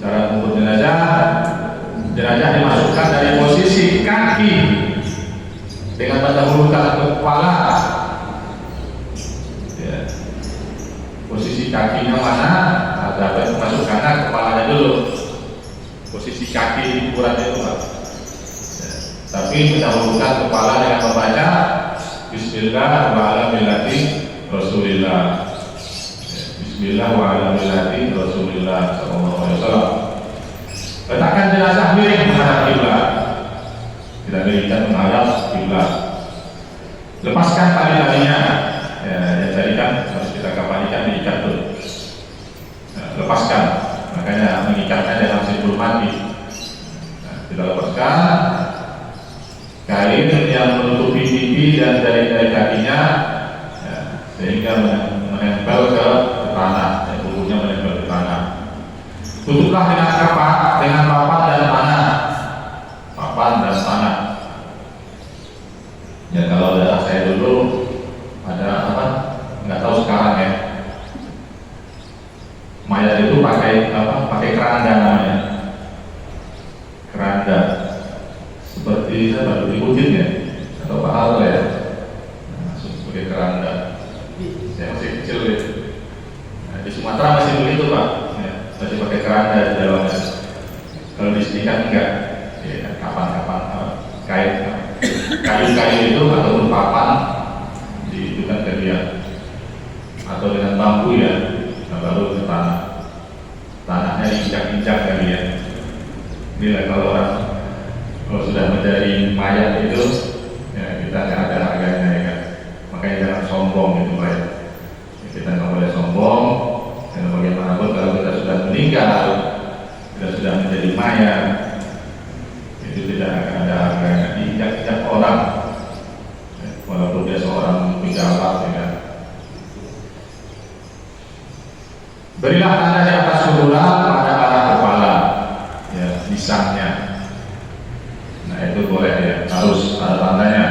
Dalam kubur jenazah dimasukkan dari posisi kaki dengan mendahulukan ke kepala. Ya. Posisi kakinya mana? Ada masuk kanan, kepalanya dulu. Posisi kaki di kuburan itu, Pak. Tapi mendahulukan kepala dengan membaca Bismillah wa ala millati Rasulillah. Bismillah wa ala millati Rasulillah sallallahu alaihi wasallam. Letakkan jenazah miring menghadap kiblat. Kita miringkan menghadap kiblat. Lepaskan tali-talinya. Ya, yang tadi kan harus kita kapanikan, diikat tuh. Nah, lepaskan. Makanya mengikatnya dalam simpul mati. Nah, kita lepaskan kain yang menutupi pipi dan jari-jari kakinya, ya, sehingga menempel ke tanah, ya, tubuhnya menempel ke tanah. Tutuplah dengan papan dan tanah. Papan dan tanah. Ya kalau daerah saya dulu ada apa? Nggak tahu sekarang ya. Mayat itu pakai apa? Pakai keranda namanya. Keranda. Seperti saya baru ikutin ya, atau Pak Harto ya, masuk sebagai keranda. Saya masih kecil ya. Nah, di Sumatera masih begitu, Pak, ya, masih pakai keranda di dalamnya. Kalau di sini kan enggak, ya, kapan-kapan kayu-kayu itu ataupun papan diitukan ke dia, atau dengan bambu ya, nah, baru ke tanahnya diinjak-injak kali ya. Inilah kalau sudah menjadi mayat itu, ya kita nggak ada harganya ya kan. Makanya jangan sombong gitu, Pak. Ya, kita nggak boleh sombong. Karena bagaimanapun kalau kita sudah meninggal, kita sudah menjadi mayat, itu tidak akan ada harganya. Diinjak-injak orang, ya, walaupun dia seorang pejabat, ya kan. Berilah tanda di atas kuburan pada arah kepala, ya, lisannya. Nah itu boleh ya, harus ada tandanya.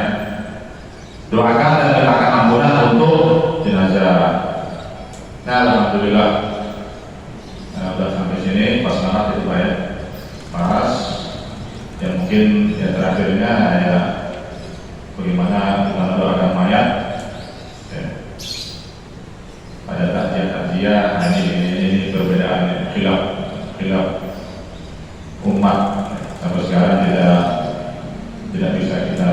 Doakan dan mintakan ampunan untuk jenazah. Nah alhamdulillah, nah, udah sampai sini pas banget itu Pak ya. Pas ya mungkin ya terakhirnya ya bagaimana kita doakan mayat ya. Ada takziah, ini perbedaan khilaf umat sampai sekarang tidak bisa kita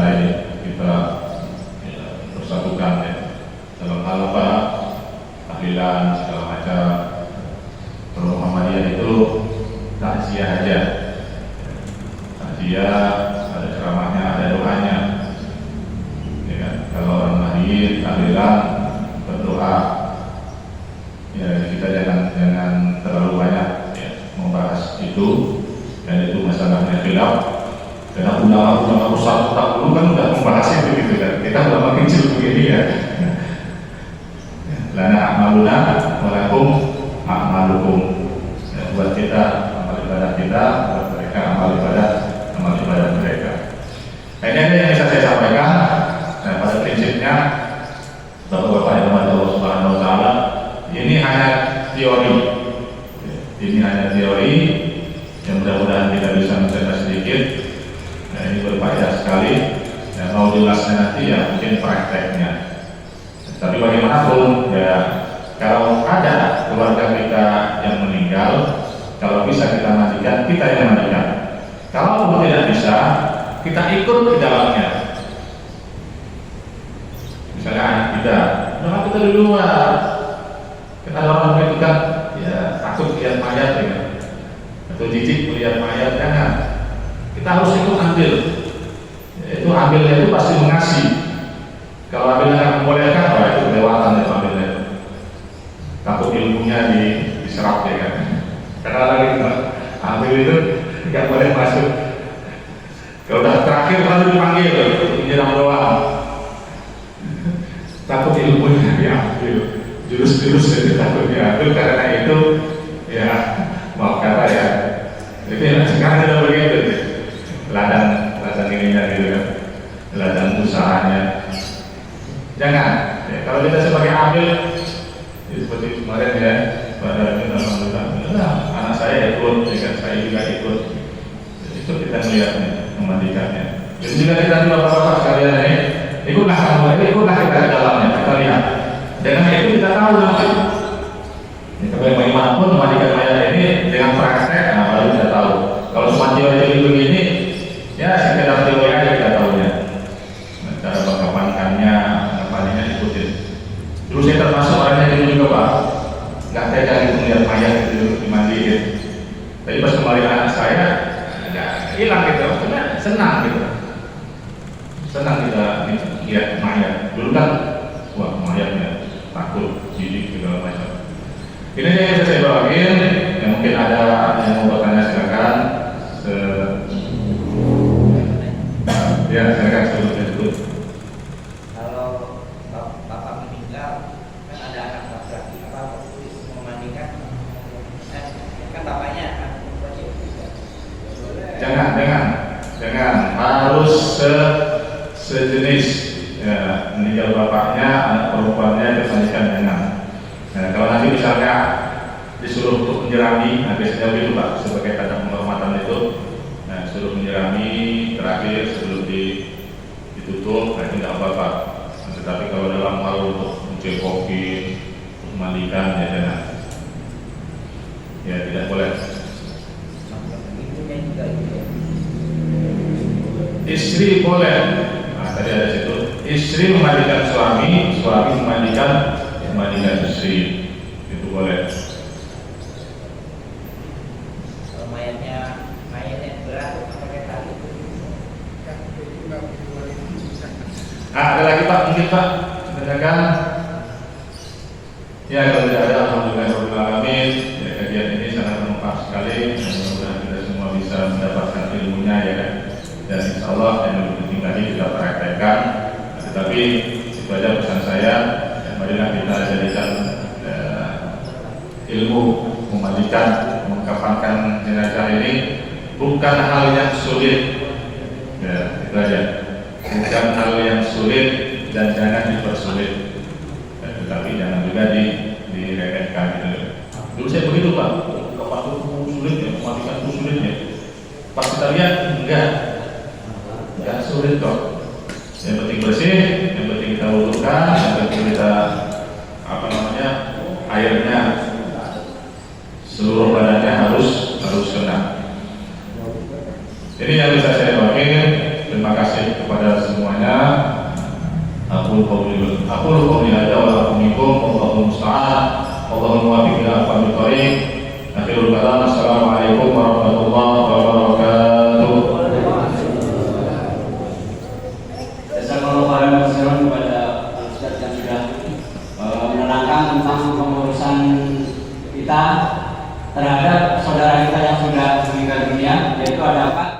persatukan ya. Dalam hal apa, tahlilan segala macam. Kalau Muhammadiyah itu takziah aja, takziah ada ceramahnya, ada doanya ya kan? Kalau orang lahir tahlilan berdoa ya, kita jangan terlalu banyak ya, membahas itu, dan itu masalahnya khilaf. Karena ulama besar dulu kan udah membahasnya begitu kan. Kita ulama kecil begini ya. Lana a'maluna walakum a'malukum. Ya, buat kita amal ibadah kita, buat mereka amal ibadah mereka. Nah, ini yang bisa saya sampaikan. Nah, pada prinsipnya Bapak-bapak yang dirahmati Allah Subhanahu wa taala, ini hanya teori. Ini hanya teori yang mudah-mudahan kita bisa mencerna sedikit. Nah, ini berfaedah sekali. Mau jelas prakteknya. Tapi bagaimanapun ya, kalau ada keluarga kita yang meninggal, kalau bisa kita mandikan, kita yang mandikan. Kalau tidak bisa, kita ikut di dalamnya. Misalnya anak kita, nah kita di luar, kita ada orang itu kan, ya takut lihat mayat ya, atau jijik melihat mayat, jangan. Kita harus ikut ambil. Itu ambilnya itu pasti mengasih. Kalau ambilnya nggak membolehkan, wah itu kelewatan itu ambilnya. Takut ilmunya diserap ya kan. Karena lagi ambil itu nggak boleh masuk. Kalau udah terakhir lalu dipanggil menjelang doang. Takut ilmunya diambil, jurus-jurus itu takut diambil karena itu ya maaf kata ya. Jadi sekarang sudah begitu, ladang ininya gitu kan, ladang usahanya. Jangan. Ya, kalau kita sebagai ambil, ya, seperti kemarin ya, pada alhamdulillah, anak saya ikut, saya juga ikut. Itu kita melihatnya, memandikannya. Jadi juga kita bapak-bapak sekalian ini, ikutlah kita ke dalamnya, kita lihat. Dengan itu kita tahu nanti. Bagaimanapun memandikan mayat ini dengan praktek, nah baru kita tahu. Kalau cuma teori begini, ya sekedar teori aja kita tahunya. Nah, cara mengamankannya, mandinya ikutin. Dulu saya termasuk orangnya dulu juga pak, nggak tega gitu melihat mayat itu dimandiin. Tapi pas kembali anak saya, nggak hilang gitu, karena senang gitu. Senang kita lihat mayat. Dulu kan, wah mayatnya takut, jijik segala macam. Ini yang bisa saya bawain. Yang mungkin ada yang mau bertanya silakan. Ya silakan sebelum. Kalau bapak meninggal, kan ada anak laki-laki apa memandikan, kan bapaknya akan Jangan harus sejenis ya, meninggal bapaknya, anak perempuannya dimandikan jangan. Nah, kalau nanti misalnya disuruh untuk menyirami, nah biasanya begitu pak, sebagai tanda penghormatan itu, nah suruh menyirami terakhir sebelum ditutup, nah itu tidak apa-apa. Nah, tetapi kalau dalam hal untuk mencekoki, untuk mandikan, ya jangan. Ya tidak boleh. Istri boleh. Nah, tadi ada situ. Istri memandikan suami, suami memandikan istri, itu boleh. Kalau mayatnya berat pakai tali. Ada lagi pak, mungkin pak, silakan. Ya kalau tidak ada, alhamdulillahirobbilalamin. Ya, kajian ini sangat bermanfaat sekali. Mudah-mudahan kita semua bisa mendapatkan ilmunya ya kan. Dan insya Allah yang lebih penting tadi kita praktekkan. Tetapi itu aja pesan saya. Marilah kita jadikan ilmu memandikan, mengkafankan jenazah ini bukan hal yang sulit. Ya, itu aja. Bukan hal yang sulit dan jangan dipersulit. Tetapi jangan juga diremehkan gitu. Dulu saya begitu pak, kapan itu sulit ya, memandikan itu sulit ya. Pas kita lihat enggak sulit kok. Yang penting bersih, yang penting kita wudukan, yang penting kita airnya seluruh badannya harus kena. Ini yang bisa saya bawain. Terima kasih kepada semuanya. Aku qauli hadza wa lakum Allahu musta'an. Allahumma muwaffiq ila aqwamit thoriq. Akhirul kalam. Assalamualaikum warahmatullahi wabarakatuh. Kepada Ustaz yang sudah menerangkan tentang pengurusan kita terhadap saudara kita yang sudah meninggal dunia, yaitu ada 4